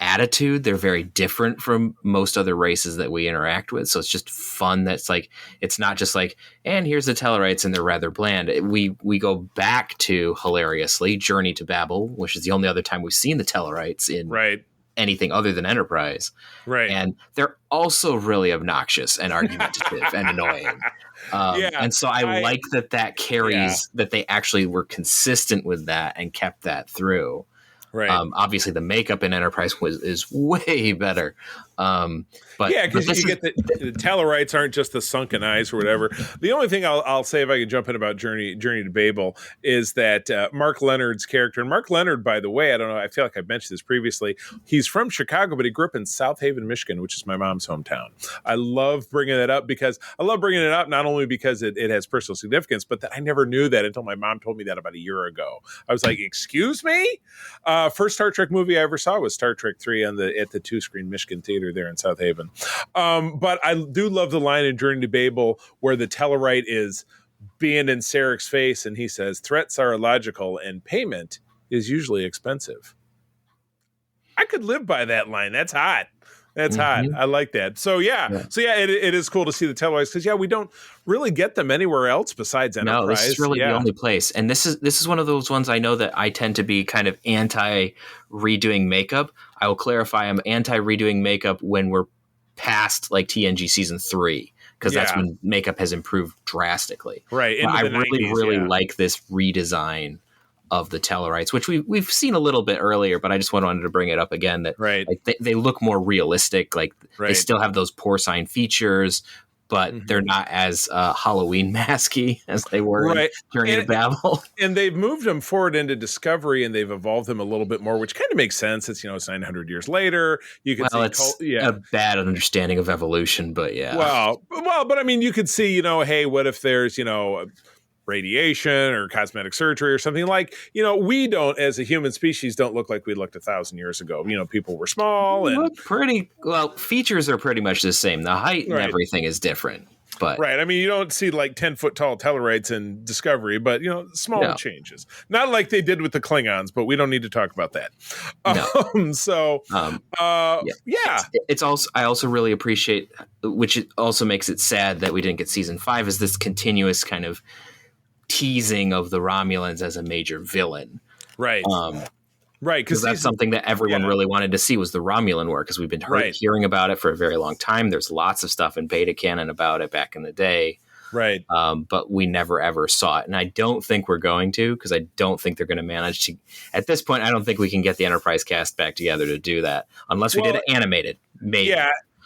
attitude. They're very different from most other races that we interact with, so it's just fun. That's like, it's not just like, and here's the Tellarites and they're rather bland. We go back to, hilariously, Journey to Babel, which is the only other time we've seen the Tellarites in anything other than Enterprise, and they're also really obnoxious and argumentative and annoying. And so I like that carries, that they actually were consistent with that and kept that through. Obviously, the makeup in Enterprise is way better. But
because you get the Tellarites aren't just the sunken eyes or whatever. The only thing I'll say, if I can jump in about Journey to Babel, is that Mark Leonard's character, and Mark Leonard, by the way, I don't know, I feel like I've mentioned this previously, he's from Chicago, but he grew up in South Haven, Michigan, which is my mom's hometown. I love bringing that up because not only because it has personal significance, but that I never knew that until my mom told me that about a year ago. I was like, excuse me? First Star Trek movie I ever saw was Star Trek 3 at the 2-screen Michigan Theater there in South Haven. But I do love the line in Journey to Babel where the Tellarite is being in Sarek's face and he says, threats are illogical and payment is usually expensive. I could live by that line. That's hot. That's hot. I like that. So it is cool to see the Tellarites because we don't really get them anywhere else besides Enterprise.
No, this is really the only place. And this is one of those ones I know that I tend to be kind of anti redoing makeup. I will clarify, I'm anti redoing makeup when we're past like TNG season 3, because that's when makeup has improved drastically. I really like this redesign of the Tellarites, which we've seen a little bit earlier, but I just wanted to bring it up again that like, they look more realistic. Like they still have those porcine features, but they're not as Halloween masky as they were in Journey to Babel. And
they've moved them forward into Discovery, and they've evolved them a little bit more, which kind of makes sense. It's it's 900 years later. You can see
a bad understanding of evolution, but
but I mean, you could see hey, what if there's radiation or cosmetic surgery or something, like we don't, as a human species, don't look like we looked 1,000 years ago. People were small and
pretty well. Features are pretty much the same. The height and everything is different, but
I mean, you don't see like 10-foot tall Tellarites in Discovery, but small changes. Not like they did with the Klingons, but we don't need to talk about that.
It's also, I also really appreciate, which also makes it sad that we didn't get season 5, is this continuous kind of teasing of the Romulans as a major villain, because that's something that everyone really wanted to see, was the Romulan war, because we've been hearing about it for a very long time. There's lots of stuff in beta canon about it back in the day, but we never ever saw it, and I don't think we're going to, because I don't think they're going to manage to. At this point, I don't think we can get the Enterprise cast back together to do that unless we did it animated, maybe.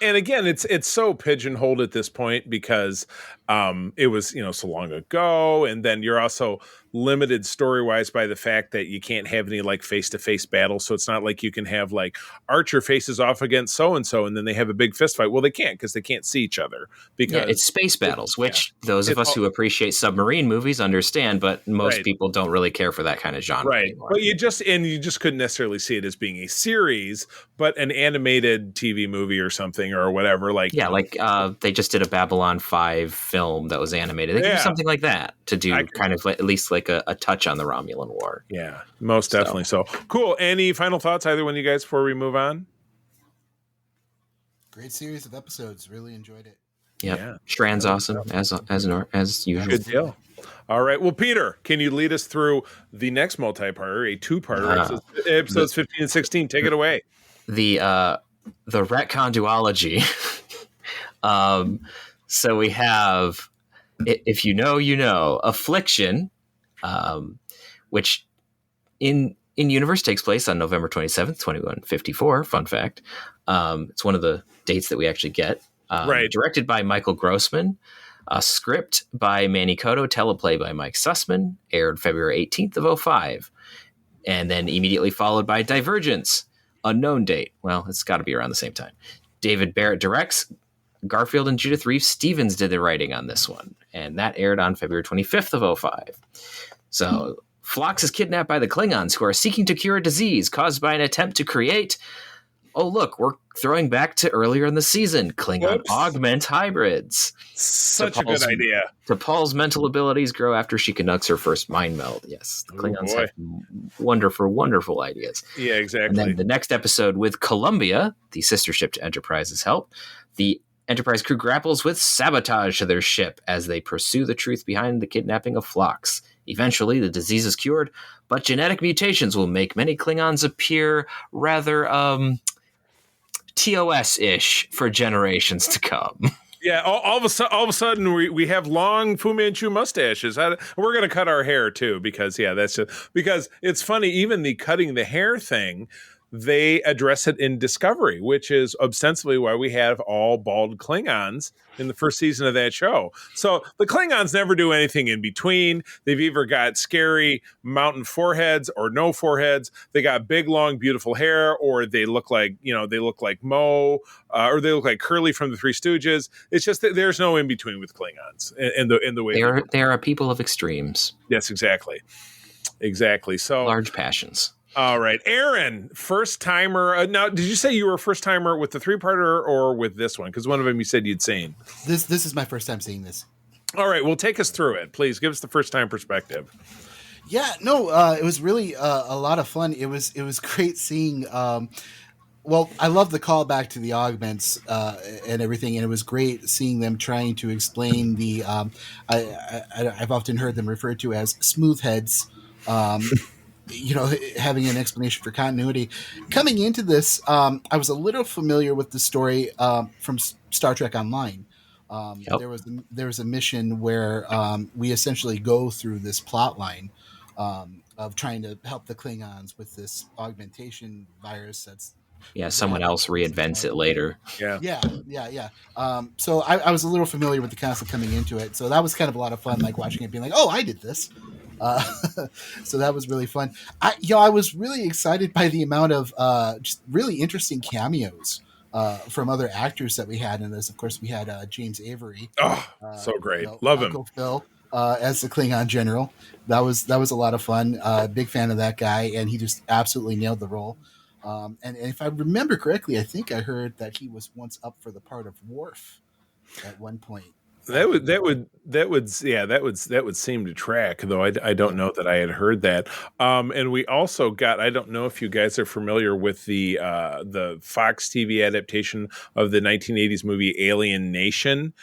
And again, it's so pigeonholed at this point because it was so long ago, and then you're also limited story-wise by the fact that you can't have any like face-to-face battles. So it's not like you can have like Archer faces off against so-and-so and then they have a big fist fight. Well, they can't, because they can't see each other. Because
it's space battles, which those of us who appreciate submarine movies understand, but most people don't really care for that kind of genre anymore.
But you just couldn't necessarily see it as being a series, but an animated TV movie or something or whatever.
They just did a Babylon 5 film that was animated. They could do something like that to do kind of at least like a touch on the Romulan War.
Yeah, most definitely. So cool. Any final thoughts, either one of you guys, before we move on?
Great series of episodes. Really enjoyed it.
Yeah. Strand's awesome as usual.
Good deal. All right. Well, Peter, can you lead us through the next multi-parter, a 2-parter, episodes 15 and 16? Take it away.
The retcon duology. So we have, if you know, Affliction, which in universe takes place on November 27th, 2154. Fun fact. It's one of the dates that we actually get. Directed by Michael Grossman. Script by Manny Cotto. Teleplay by Mike Sussman. Aired February 18th of 2005. And then immediately followed by Divergence. Unknown date. Well, it's got to be around the same time. David Barrett directs. Garfield and Judith Reeves-Stevens did the writing on this one, and that aired on February 25th of 2005. So, Phlox is kidnapped by the Klingons, who are seeking to cure a disease caused by an attempt to create oh, look, we're throwing back to earlier in the season. Klingon
Whoops.
augment hybrids.
Such a good idea.
T'Pol's mental abilities grow after she conducts her first mind meld. Yes, the Klingons have wonderful, wonderful ideas.
Yeah, exactly.
And then the next episode with Columbia, the sister ship to Enterprise's help, the Enterprise crew grapples with sabotage to their ship as they pursue the truth behind the kidnapping of Phlox. Eventually, the disease is cured, but genetic mutations will make many Klingons appear rather TOS-ish for generations to come.
Yeah, all of a sudden we have long Fu Manchu mustaches. We're going to cut our hair too because because it's funny. Even the cutting the hair thing, they address it in Discovery, which is ostensibly why we have all bald Klingons in the first season of that show. So the Klingons never do anything in between. They've either got scary mountain foreheads or no foreheads. They got big, long, beautiful hair, or they look like Mo, or they look like Curly from the Three Stooges. It's just that there's no in between with Klingons in the way
they are a people of extremes.
Yes, exactly. So
large passions.
All right, Aaron, first timer. Now, did you say you were a first timer with the 3-parter or with this one? Because one of them you said you'd seen.
This is my first time seeing this.
All right, well, take us through it, please. Give us the first time perspective.
Yeah, no, it was really a lot of fun. It was great seeing. Well, I love the callback to the augments and everything, and it was great seeing them trying to explain the. I've often heard them referred to as smooth heads. Having an explanation for continuity. Coming into this, I was a little familiar with the story from Star Trek Online.
Yep.
There was a mission where we essentially go through this plot line of trying to help the Klingons with this augmentation virus that's
someone else reinvents it later.
Yeah. So I was a little familiar with the concept coming into it. So that was kind of a lot of fun, like watching it being like, oh, I did this. So that was really fun. I was really excited by the amount of just really interesting cameos from other actors that we had in this. Of course, we had James Avery.
Oh, so great. Love
Uncle
him.
Phil as the Klingon general. That was a lot of fun. Big fan of that guy, and he just absolutely nailed the role. And if I remember correctly, I think I heard that he was once up for the part of Worf at one point.
That would seem to track, though I don't know that I had heard that. And we also got, I don't know if you guys are familiar with the Fox TV adaptation of the 1980s movie Alien Nation,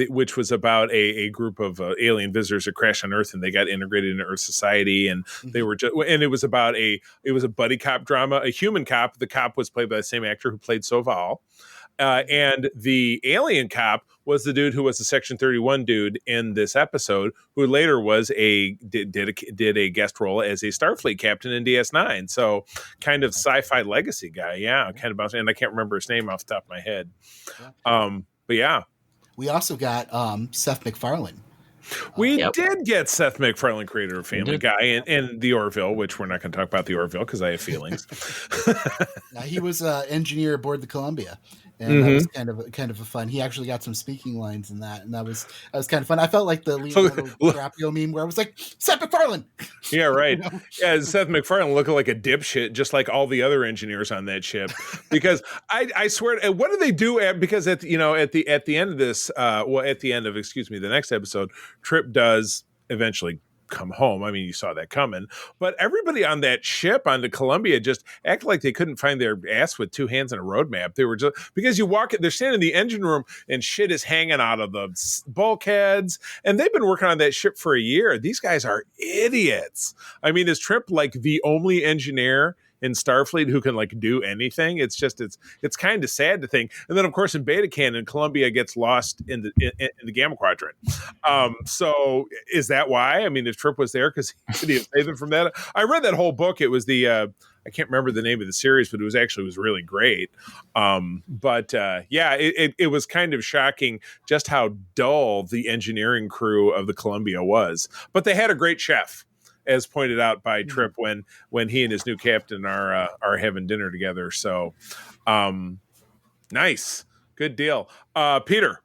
which was about a group of alien visitors that crashed on Earth and they got integrated into Earth society, and they were and it was a buddy cop drama, a human cop. The cop was played by the same actor who played Soval. And the alien cop was the dude who was the Section 31 dude in this episode, who later was did a guest role as a Starfleet captain in DS9. So kind of sci-fi legacy guy. Yeah, kind of. And I can't remember his name off the top of my head. But yeah.
We also got Seth MacFarlane.
We did get Seth MacFarlane, creator of Family Guy, and the Orville, which we're not going to talk about the Orville because I have feelings.
He was an engineer aboard the Columbia, and that was kind of a fun. He actually got some speaking lines in that, and that was kind of fun. I felt like the Leonardo DiCaprio meme where I was like, Seth MacFarlane.
Yeah, right. Yeah, Seth MacFarlane looking like a dipshit, just like all the other engineers on that ship. Because I swear, what do they do? Because at the end of this, the next episode, Trip does eventually come home. I mean, you saw that coming, but everybody on that ship onto Columbia just act like they couldn't find their ass with two hands on a roadmap. They were just, because they're standing in the engine room and shit is hanging out of the bulkheads, and they've been working on that ship for a year. These guys are idiots. I mean, is Trip like the only engineer in Starfleet who can like do anything? It's kind of sad to think. And then of course in Beta Canon, Columbia gets lost in the Gamma Quadrant. So is that why? I mean, if Trip was there because he could save them from that. I read that whole book. It was I can't remember the name of the series, but it was really great. It was kind of shocking just how dull the engineering crew of the Columbia was. But they had a great chef, as pointed out by Trip when he and his new captain are having dinner together. So, nice, good deal. Peter,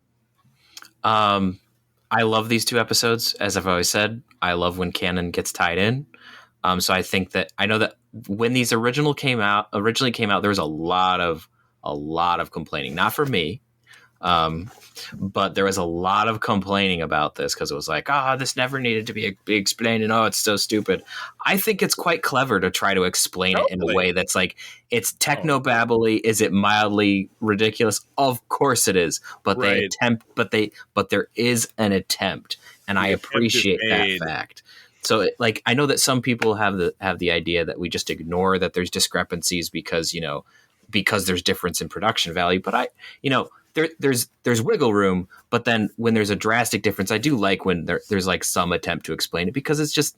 I love these two episodes. As I've always said, I love when canon gets tied in. So I think that I know that when these originally came out, there was a lot of complaining. Not for me, but there was a lot of complaining about this because it was like, this never needed to be explained, and it's so stupid. I think it's quite clever to try to explain it in a way that's like, it's techno-babbly. Is it mildly ridiculous? Of course it is, but they attempt. But there is an attempt, and I appreciate that fact. So, like, I know that some people have the idea that we just ignore that there's discrepancies because there's difference in production value. But there's wiggle room. But then when there's a drastic difference, I do like when there's like some attempt to explain it, because it's just,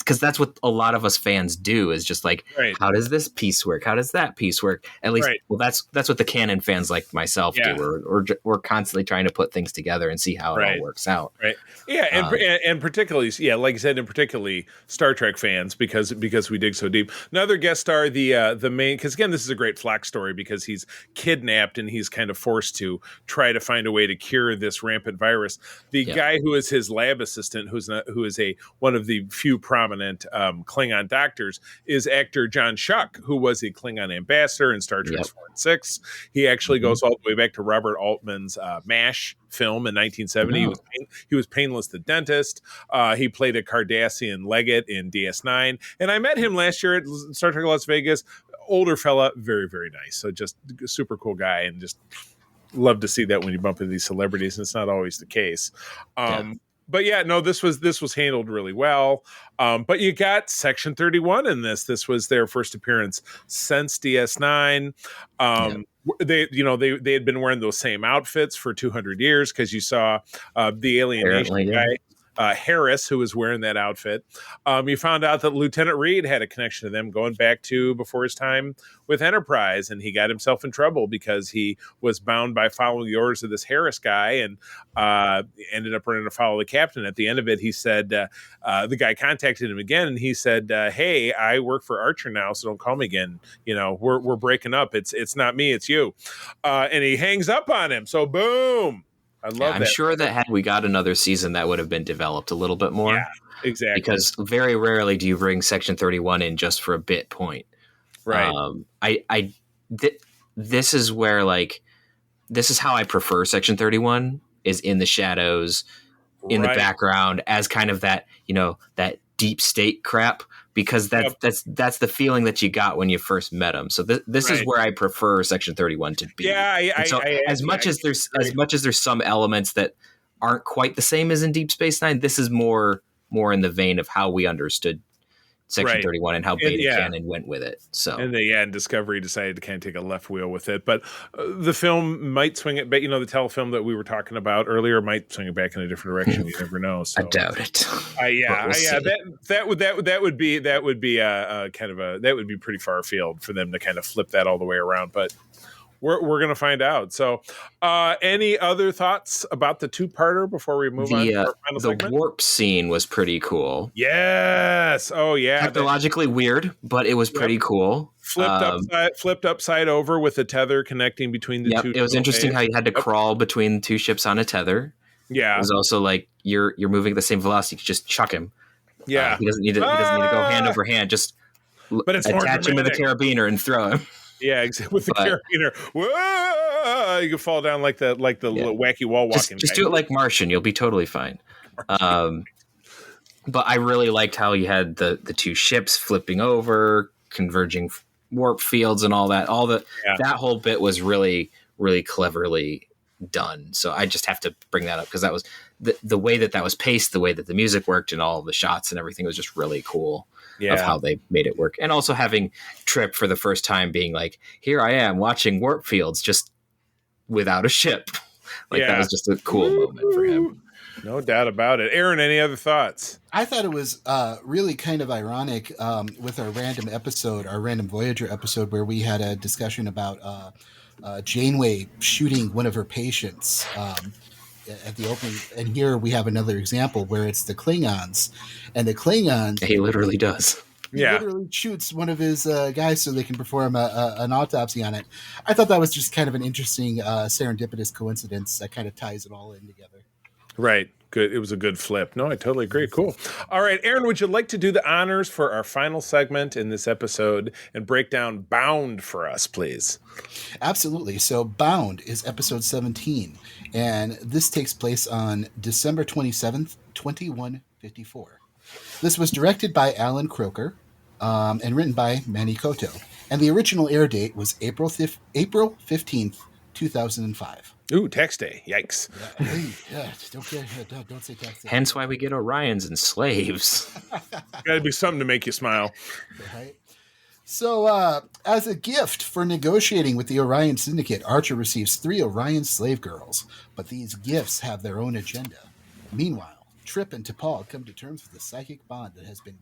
because that's what a lot of us fans do, is just like, how does this piece work? How does that piece work? At least, well, that's what the canon fans like myself do. We're constantly trying to put things together and see how it all works out.
Right. Yeah. And particularly, like you said, and particularly Star Trek fans, because we dig so deep. Another guest star, the main, because again, this is a great Flack story, because he's kidnapped and he's kind of forced to try to find a way to cure this rampant virus. The guy who is his lab assistant, who is one of the few prominent Klingon doctors, is actor John Schuck, who was a Klingon ambassador in Star Trek 4 and 6. He actually goes all the way back to Robert Altman's MASH film in 1970. He was Painless the Dentist. He played a Cardassian legate in DS9. And I met him last year at Star Trek Las Vegas. Older fella, very, very nice. So just a super cool guy, and just love to see that when you bump into these celebrities, and it's not always the case. But yeah, no, this was handled really well. But you got Section 31 in this. This was their first appearance since DS9. They had been wearing those same outfits for 200 years, because you saw the alienation guy. Harris, who was wearing that outfit. You found out that Lieutenant Reed had a connection to them going back to before his time with Enterprise, and he got himself in trouble because he was bound by following the orders of this Harris guy, and ended up running afoul of the captain. At the end of it, he said, the guy contacted him again, and he said, hey, I work for Archer now, so don't call me again. We're breaking up. It's not me, it's you. And he hangs up on him. So boom. I love that.
I'm sure that had we got another season, that would have been developed a little bit more.
Yeah, exactly.
Because very rarely do you bring Section 31 in just for a bit point.
Right.
This is where, like, this is how I prefer Section 31, is in the shadows, in the background, as kind of that, that deep state crap, because that's the feeling that you got when you first met him. So this is where I prefer Section 31 to be. As much as there's some elements that aren't quite the same as in Deep Space Nine, this is more in the vein of how we understood Section 31 and how Beta Canon went with it. So
and Discovery decided to kind of take a left wheel with it, but the film might swing it back. The telefilm that we were talking about earlier might swing it back in a different direction. You never know. So.
I doubt it.
That would be pretty far afield for them to kind of flip that all the way around, but. We're going to find out. So, any other thoughts about the two-parter before we move on to our final segment?
The warp scene was pretty cool.
Yes. Oh, yeah.
Technologically weird, but it was pretty cool.
Flipped upside over with a tether connecting between the two.
It was interesting how you had to crawl between two ships on a tether.
Yeah.
It was also like you're moving at the same velocity. You could just chuck him.
Yeah.
He doesn't need to go hand over hand. Just attach him to the carabiner and throw him.
Yeah, exactly. With the carabiner, whoa, you can fall down like the little wacky wall walking.
Just do it like Martian. You'll be totally fine. But I really liked how you had the two ships flipping over, converging warp fields, and all that. That whole bit was really, really cleverly done. So I just have to bring that up because that was the way that was paced, the way that the music worked, and all of the shots and everything was just really cool. Of how they made it work. And also having Trip for the first time being like, here I am watching warp fields just without a ship. That was just a cool moment for him.
No doubt about it. Aaron, any other thoughts?
I thought it was really kind of ironic with our random Voyager episode, where we had a discussion about Janeway shooting one of her patients at the opening, and here we have another example where it's the Klingons, and the Klingons.
He literally does.
He literally shoots one of his guys so they can perform an autopsy on it. I thought that was just kind of an interesting serendipitous coincidence that kind of ties it all in together.
Right. good. It was a good flip. No, I totally agree. Cool. All right, Aaron, would you like to do the honors for our final segment in this episode and break down Bound for us, please?
Absolutely. So Bound is episode 17, and this takes place on December 27th, 2154. This was directed by Alan Croker and written by Manny Koto. And the original air date was April 15th, 2005.
Ooh, tax day. Yikes.
Don't say tax day.
Hence why we get Orions and slaves.
Got to be something to make you smile.
Right. So, as a gift for negotiating with the Orion Syndicate, Archer receives 3 Orion slave girls, but these gifts have their own agenda. Meanwhile, Trip and T'Pol come to terms with the psychic bond that has been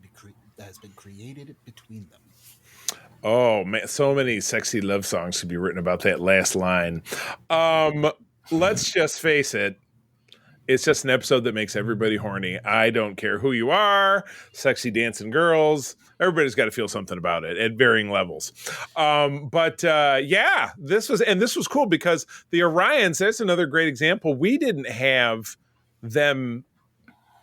created between them.
Oh man, so many sexy love songs could be written about that last line. Let's just face it. It's just an episode that makes everybody horny. I don't care who you are, sexy dancing girls. Everybody's got to feel something about it at varying levels. Yeah, this was cool because the Orions, that's another great example. We didn't have them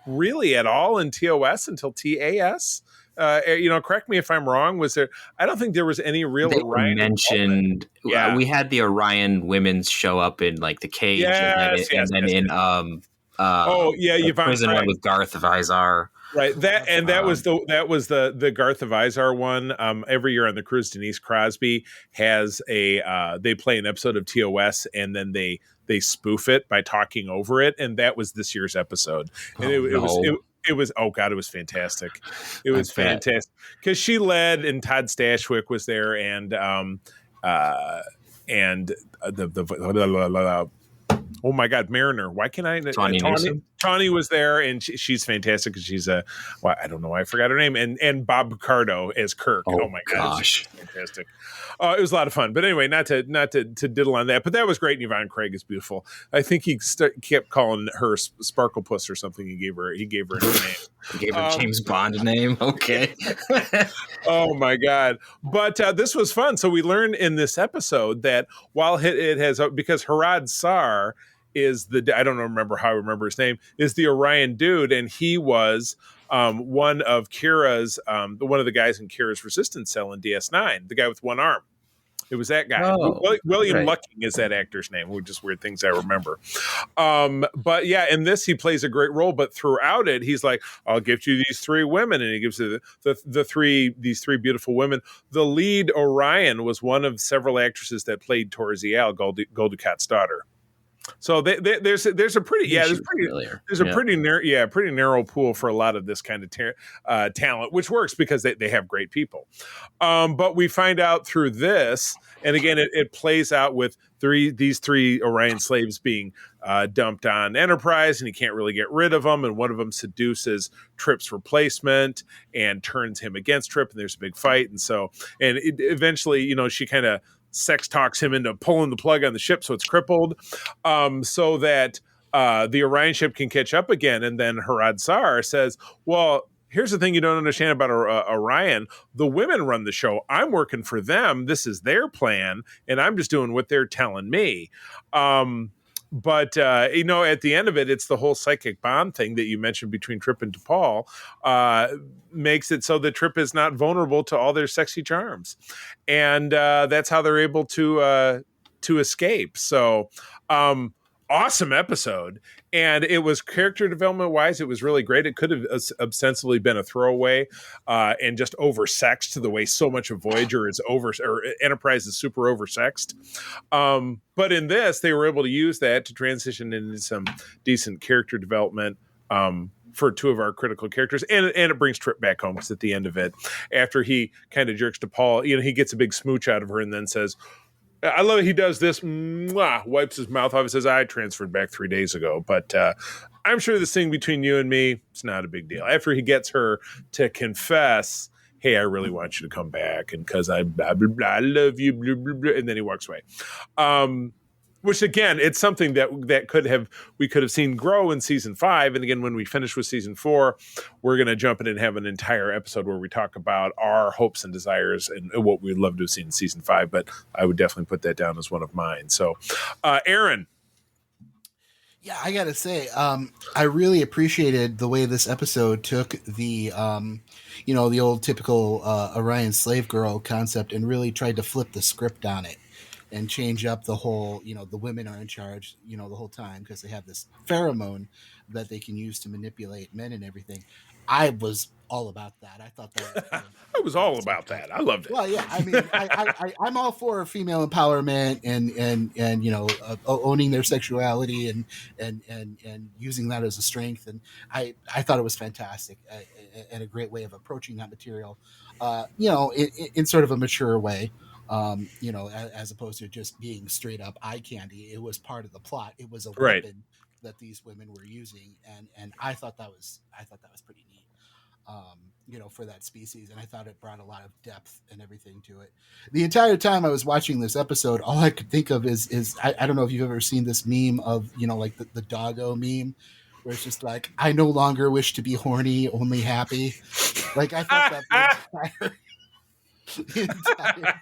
really at all in TOS until TAS. Correct me if I'm wrong. Was there? I don't think there was any real
they
Orion
mentioned.
Yeah.
We had the Orion women's show up in like the cage,
Yes,
and then
yes.
in
Yvonne
prison
Craig.
one with Garth Vizar.
Right. That was the Garth Vizar one. Every year on the cruise, Denise Crosby has they play an episode of TOS and then they spoof it by talking over it, and that was this year's episode. And it was oh god, it was fantastic. It was fantastic because she led, and Todd Stashwick was there, and the oh my god, Mariner. Why can I? Tawny was there, and she's fantastic because she's I don't know why I forgot her name, and Bob Picardo as Kirk. Oh my gosh, fantastic. It was a lot of fun. But anyway, not to diddle on that, but that was great. And Yvonne Craig is beautiful. I think he kept calling her Sparkle Puss or something. He gave her a new name.
He gave her James Bond name. Okay.
Oh my god! But this was fun. So we learned in this episode that while it has because Harad Sar is I don't remember how I remember his name, is the Orion dude, and he was one of Kira's one of the guys in Kira's resistance cell in DS9, the guy with one arm. It was that guy. William Lucking is that actor's name, which is weird things I remember. But yeah, in this he plays a great role. But throughout it, he's like, "I'll give you these 3 women," and he gives these 3 beautiful women. The lead Orion was one of several actresses that played Torziel, Gul Dukat's daughter. So there's a pretty narrow pool for a lot of this kind of talent, which works because they have great people. But we find out through this, and again, it plays out with these 3 Orion slaves being dumped on Enterprise, and he can't really get rid of them. And one of them seduces Trip's replacement and turns him against Trip, and there's a big fight. And eventually, she kind of sex talks him into pulling the plug on the ship so it's crippled, so that the Orion ship can catch up again. And then Harad Sar says, well, here's the thing you don't understand about Orion. The women run the show. I'm working for them. This is their plan, and I'm just doing what they're telling me. But at the end of it, it's the whole psychic bond thing that you mentioned between Trip and T'Pol makes it so that Trip is not vulnerable to all their sexy charms, and that's how they're able to escape. So, awesome episode, and it was character development wise, it was really great. It could have ostensibly been a throwaway and just oversexed the way so much of Voyager is or Enterprise is super oversexed. But in this, they were able to use that to transition into some decent character development for 2 of our critical characters. And it brings Trip back home because at the end of it, after he kind of jerks to Paul, he gets a big smooch out of her and then says, I love it. He does this, wipes his mouth off and says, I transferred back 3 days ago. But I'm sure this thing between you and me, it's not a big deal. After he gets her to confess, hey, I really want you to come back, and because I blah, blah, blah, I love you, blah, blah, blah, and then he walks away. Which again, it's something that we could have seen grow in season 5. And again, when we finish with season 4, we're going to jump in and have an entire episode where we talk about our hopes and desires and what we'd love to see in season 5. But I would definitely put that down as one of mine. So, Aaron.
Yeah, I gotta say, I really appreciated the way this episode took the, the old typical Orion slave girl concept and really tried to flip the script on it and change up the whole, the women are in charge, the whole time because they have this pheromone that they can use to manipulate men and everything. I was all about that. I thought that was good.
I was all about that. I loved it.
Well, yeah, I mean, I'm all for female empowerment and owning their sexuality and using that as a strength. And I thought it was fantastic and a great way of approaching that material, in sort of a mature way. As opposed to just being straight up eye candy. It was part of the plot. It was a
Right.
weapon that these women were using, and I thought that was pretty neat. For that species. And I thought it brought a lot of depth and everything to it. The entire time I was watching this episode, all I could think of is I don't know if you've ever seen this meme of, like the doggo meme, where it's just like, I no longer wish to be horny, only happy. Like, I thought that the entire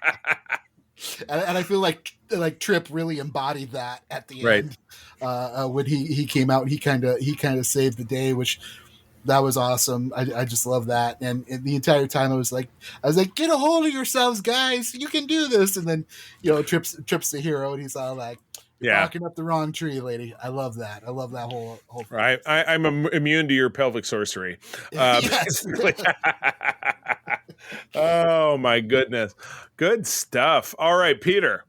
and I feel like Trip really embodied that at the
Right.
end when he came out and he kind of saved the day, which that was awesome. I just love that. And the entire time I was like, get a hold of yourselves, guys. You can do this. And then, Trip's the hero, and he's all like, you're barking up the wrong tree, lady. I love that. I love that whole thing.
Right. I'm immune to your pelvic sorcery. Basically. Oh my goodness. Good stuff. All right, Peter.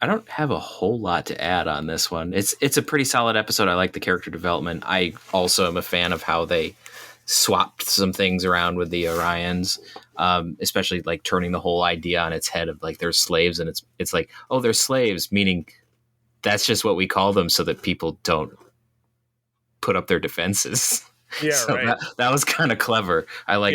I don't have a whole lot to add on this one. It's a pretty solid episode. I like the character development. I also am a fan of how they swapped some things around with the Orions, especially like turning the whole idea on its head of like they're slaves, and it's like, oh, they're slaves, meaning that's just what we call them so that people don't put up their defenses.
Yeah,
so
right.
That was kind of clever. I like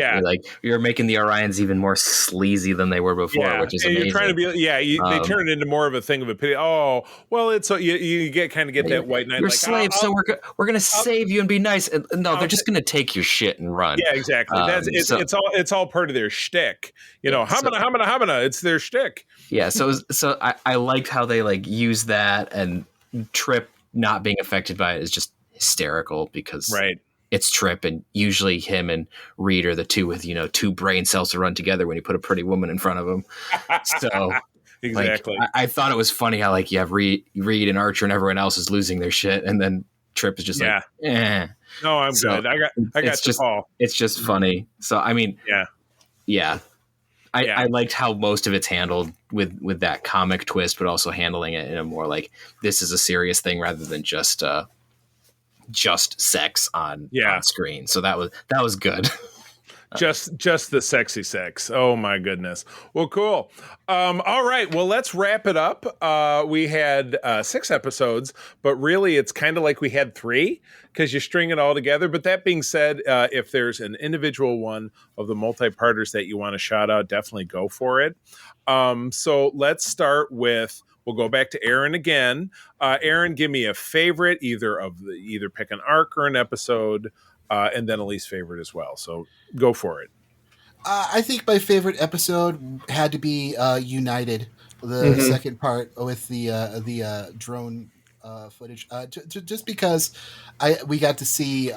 you're making the Orions even more sleazy than they were before, which is amazing.
You're trying to be, they turn it into more of a thing of a pity. Oh, well, it's you get that white knight.
You're
like,
slaves, so we're gonna save you and be nice. And, no, they're just gonna take your shit and run.
Yeah, exactly. It's all part of their shtick. Hamana. It's their shtick.
Yeah. So I liked how they like use that, and Trip not being affected by it is just hysterical because it's Trip, and usually him and Reed are the two with, two brain cells to run together when you put a pretty woman in front of them. So
exactly.
I thought it was funny how like you have Reed and Archer and everyone else is losing their shit, and then Trip is just like, eh.
No, I'm good. I got you, Paul.
It's just funny. So I mean, yeah. I liked how most of it's handled with that comic twist, but also handling it in a more like this is a serious thing rather than just sex on screen. So that was good.
just the sexy sex. Oh my goodness. Well, cool. All right. Well, let's wrap it up. We had 6 episodes, but really it's kind of like we had 3 because you string it all together. But that being said, if there's an individual one of the multi-parters that you want to shout out, definitely go for it. So let's start with, we'll go back to Aaron again. Aaron, give me a favorite, either pick an arc or an episode, and then a least favorite as well. So go for it.
I think my favorite episode had to be United, the second part with the drone footage. Just because we got to see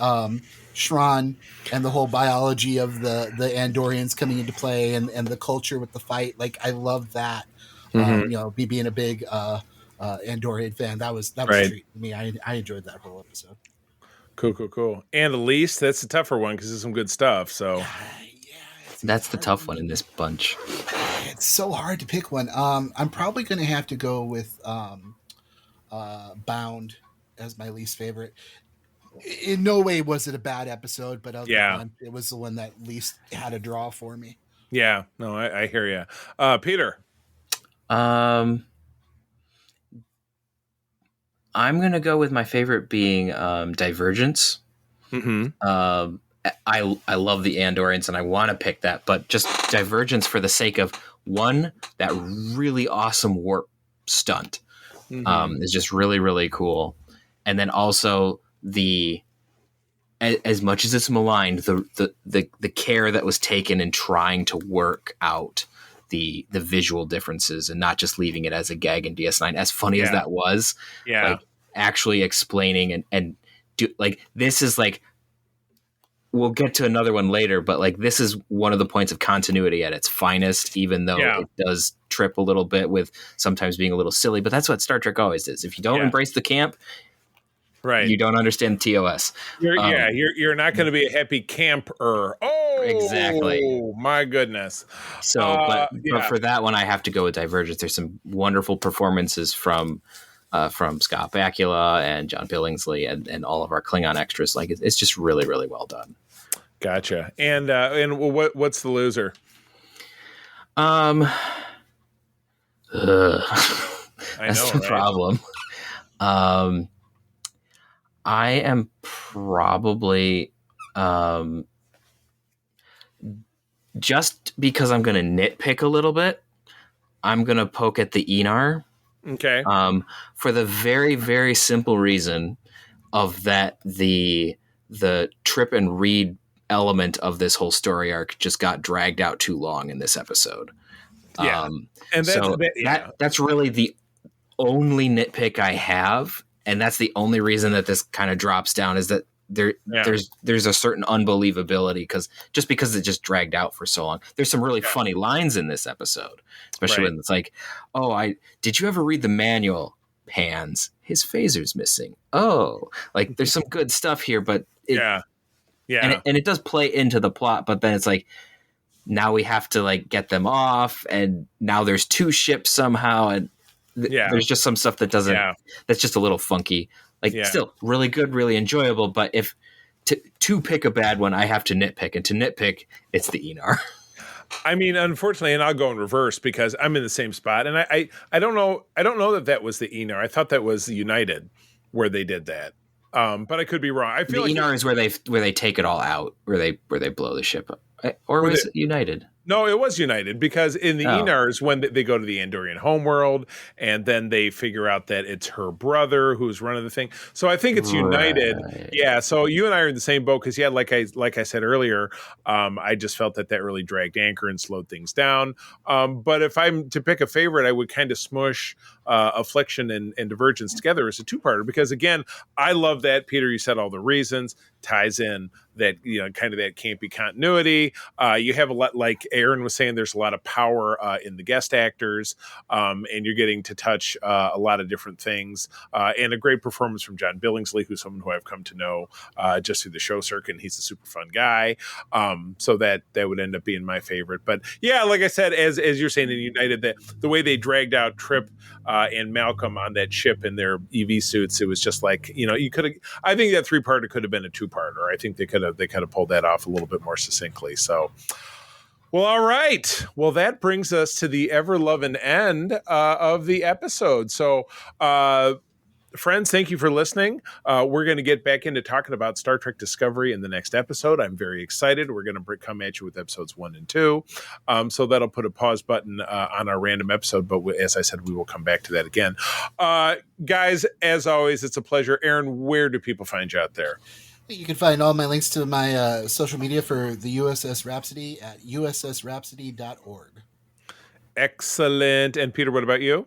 Shran and the whole biology of the Andorians coming into play, and the culture with the fight. Like, I love that. Being a big Andorian fan, that was a treat for me. I enjoyed that whole episode.
Cool. And Elise, that's a tougher one because there's some good stuff. So
that's the tough one in this bunch.
It's so hard to pick one. I'm probably going to have to go with Bound as my least favorite. In no way was it a bad episode, but it was the one that least had a draw for me.
Yeah, no, I hear you. Peter.
I'm gonna go with my favorite being Divergence. I love the Andorians and I want to pick that, but just Divergence for the sake of one, that really awesome warp stunt is just really, really cool, and then also as much as it's maligned, the care that was taken in trying to work out the visual differences and not just leaving it as a gag in DS9, as funny as that was. actually explaining and do, like, this is like, we'll get to another one later, but like, this is one of the points of continuity at its finest, even though it does trip a little bit with sometimes being a little silly, but that's what Star Trek always is. If you don't embrace the camp,
right,
you don't understand TOS.
You're not going to be a happy camper. Oh,
exactly.
My goodness.
So, but for that one, I have to go with Divergence. There's some wonderful performances from Scott Bakula and John Billingsley and all of our Klingon extras. Like, it's just really, really well done.
Gotcha. And what's the loser?
That's
the
problem. I am probably, just because I'm going to nitpick a little bit, I'm going to poke at the Enar.
Okay.
For the very, very simple reason of that the Trip and Read element of this whole story arc just got dragged out too long in this episode.
And
that's really the only nitpick I have, and that's the only reason that this kind of drops down, is that there's a certain unbelievability because it just dragged out for so long. There's some really funny lines in this episode, especially when it's like, did you ever read the manual? Hands, his phaser's missing. Oh, like, there's some good stuff here, but and it does play into the plot, but then it's like, now we have to like get them off, and now there's two ships somehow, and there's just some stuff that doesn't. That's just a little funky. Like, still really good, really enjoyable. But if to pick a bad one, I have to nitpick, and to nitpick, it's the Enar.
I mean, unfortunately, and I'll go in reverse because I'm in the same spot, and I don't know that was the Enar. I thought that was the United where they did that. But I could be wrong. I feel
the Enar is where they take it all out, where they blow the ship up. Or was it United?
No, it was United, because in the Enars, when they go to the Andorian homeworld, and then they figure out that it's her brother who's running the thing. So I think it's United. Yeah. So you and I are in the same boat because, like I said earlier, I just felt that really dragged anchor and slowed things down. But if I'm to pick a favorite, I would kind of smush Affliction and Divergence together as a two-parter, because again, I love that, Peter, you said all the reasons, ties in that, kind of that campy continuity. You have a lot, like Aaron was saying, there's a lot of power in the guest actors, and you're getting to touch a lot of different things, and a great performance from John Billingsley, who's someone who I've come to know just through the show circuit, and he's a super fun guy. So that would end up being my favorite. But yeah, like I said, as you're saying in United, that the way they dragged out Trip and Malcolm on that ship in their EV suits, it was just like, you could have. I think that three-parter could have been a two-parter. I think they could have pulled that off a little bit more succinctly. So, well, all right. Well, that brings us to the ever-loving end of the episode. So, friends, thank you for listening. We're going to get back into talking about Star Trek Discovery in the next episode. I'm very excited. We're going to come at you with episodes 1 and 2. So that'll put a pause button on our random episode. But as I said, we will come back to that again. Guys, as always, it's a pleasure. Aaron, where do people find you out there?
You can find all my links to my social media for the USS Rhapsody at ussrhapsody.org.
Excellent. And Peter, what about you?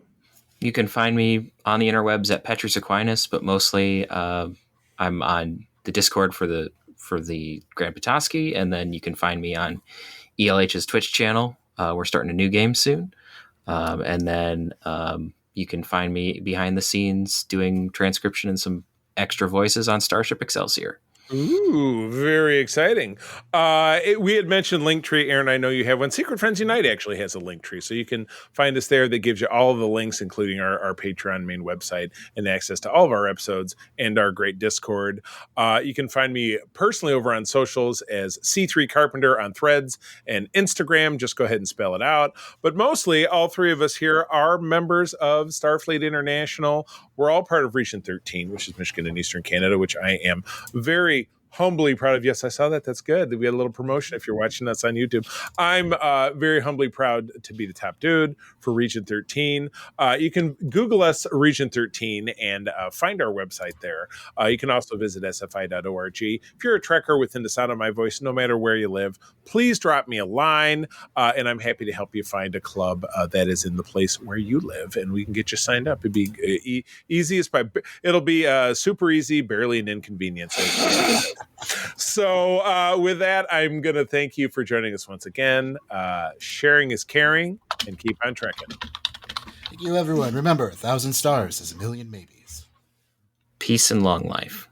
You can find me on the interwebs at Petrus Aquinas, but mostly I'm on the Discord for the Grand Petoskey, and then you can find me on ELH's Twitch channel. We're starting a new game soon. And then you can find me behind the scenes doing transcription and some extra voices on Starship Excelsior.
Ooh, very exciting. We had mentioned Linktree. Aaron, I know you have one. Secret Friends Unite actually has a Linktree, so you can find us there. That gives you all of the links, including our Patreon main website, and access to all of our episodes and our great Discord. You can find me personally over on socials as C3 Carpenter on Threads and Instagram. Just go ahead and spell it out. But mostly, all three of us here are members of Starfleet International. We're all part of Region 13, which is Michigan and Eastern Canada, which I am very humbly proud of. Yes, I saw that. That's good. We had a little promotion if you're watching us on YouTube. I'm very humbly proud to be the top dude for Region 13. You can Google us, Region 13, and find our website there. You can also visit sfi.org. If you're a trekker within the sound of my voice, no matter where you live, please drop me a line, and I'm happy to help you find a club that is in the place where you live, and we can get you signed up. It'd be easiest it'll be super easy, barely an inconvenience. So with that, I'm going to thank you for joining us once again. Sharing is caring, and keep on trekking.
Thank you, everyone. Remember, 1,000 stars is a million maybes.
Peace and long life.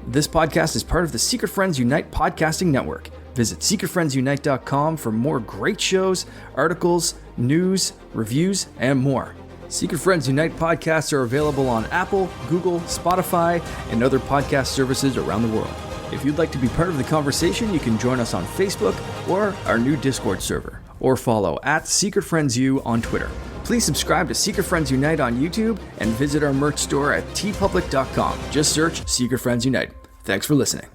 This podcast is part of the Secret Friends Unite podcasting network. Visit secretfriendsunite.com for more great shows, articles, news, reviews, and more. Secret Friends Unite podcasts are available on Apple, Google, Spotify, and other podcast services around the world. If you'd like to be part of the conversation, you can join us on Facebook or our new Discord server, or follow @SecretFriendsU on Twitter. Please subscribe to Secret Friends Unite on YouTube and visit our merch store at tpublic.com. Just search Secret Friends Unite. Thanks for listening.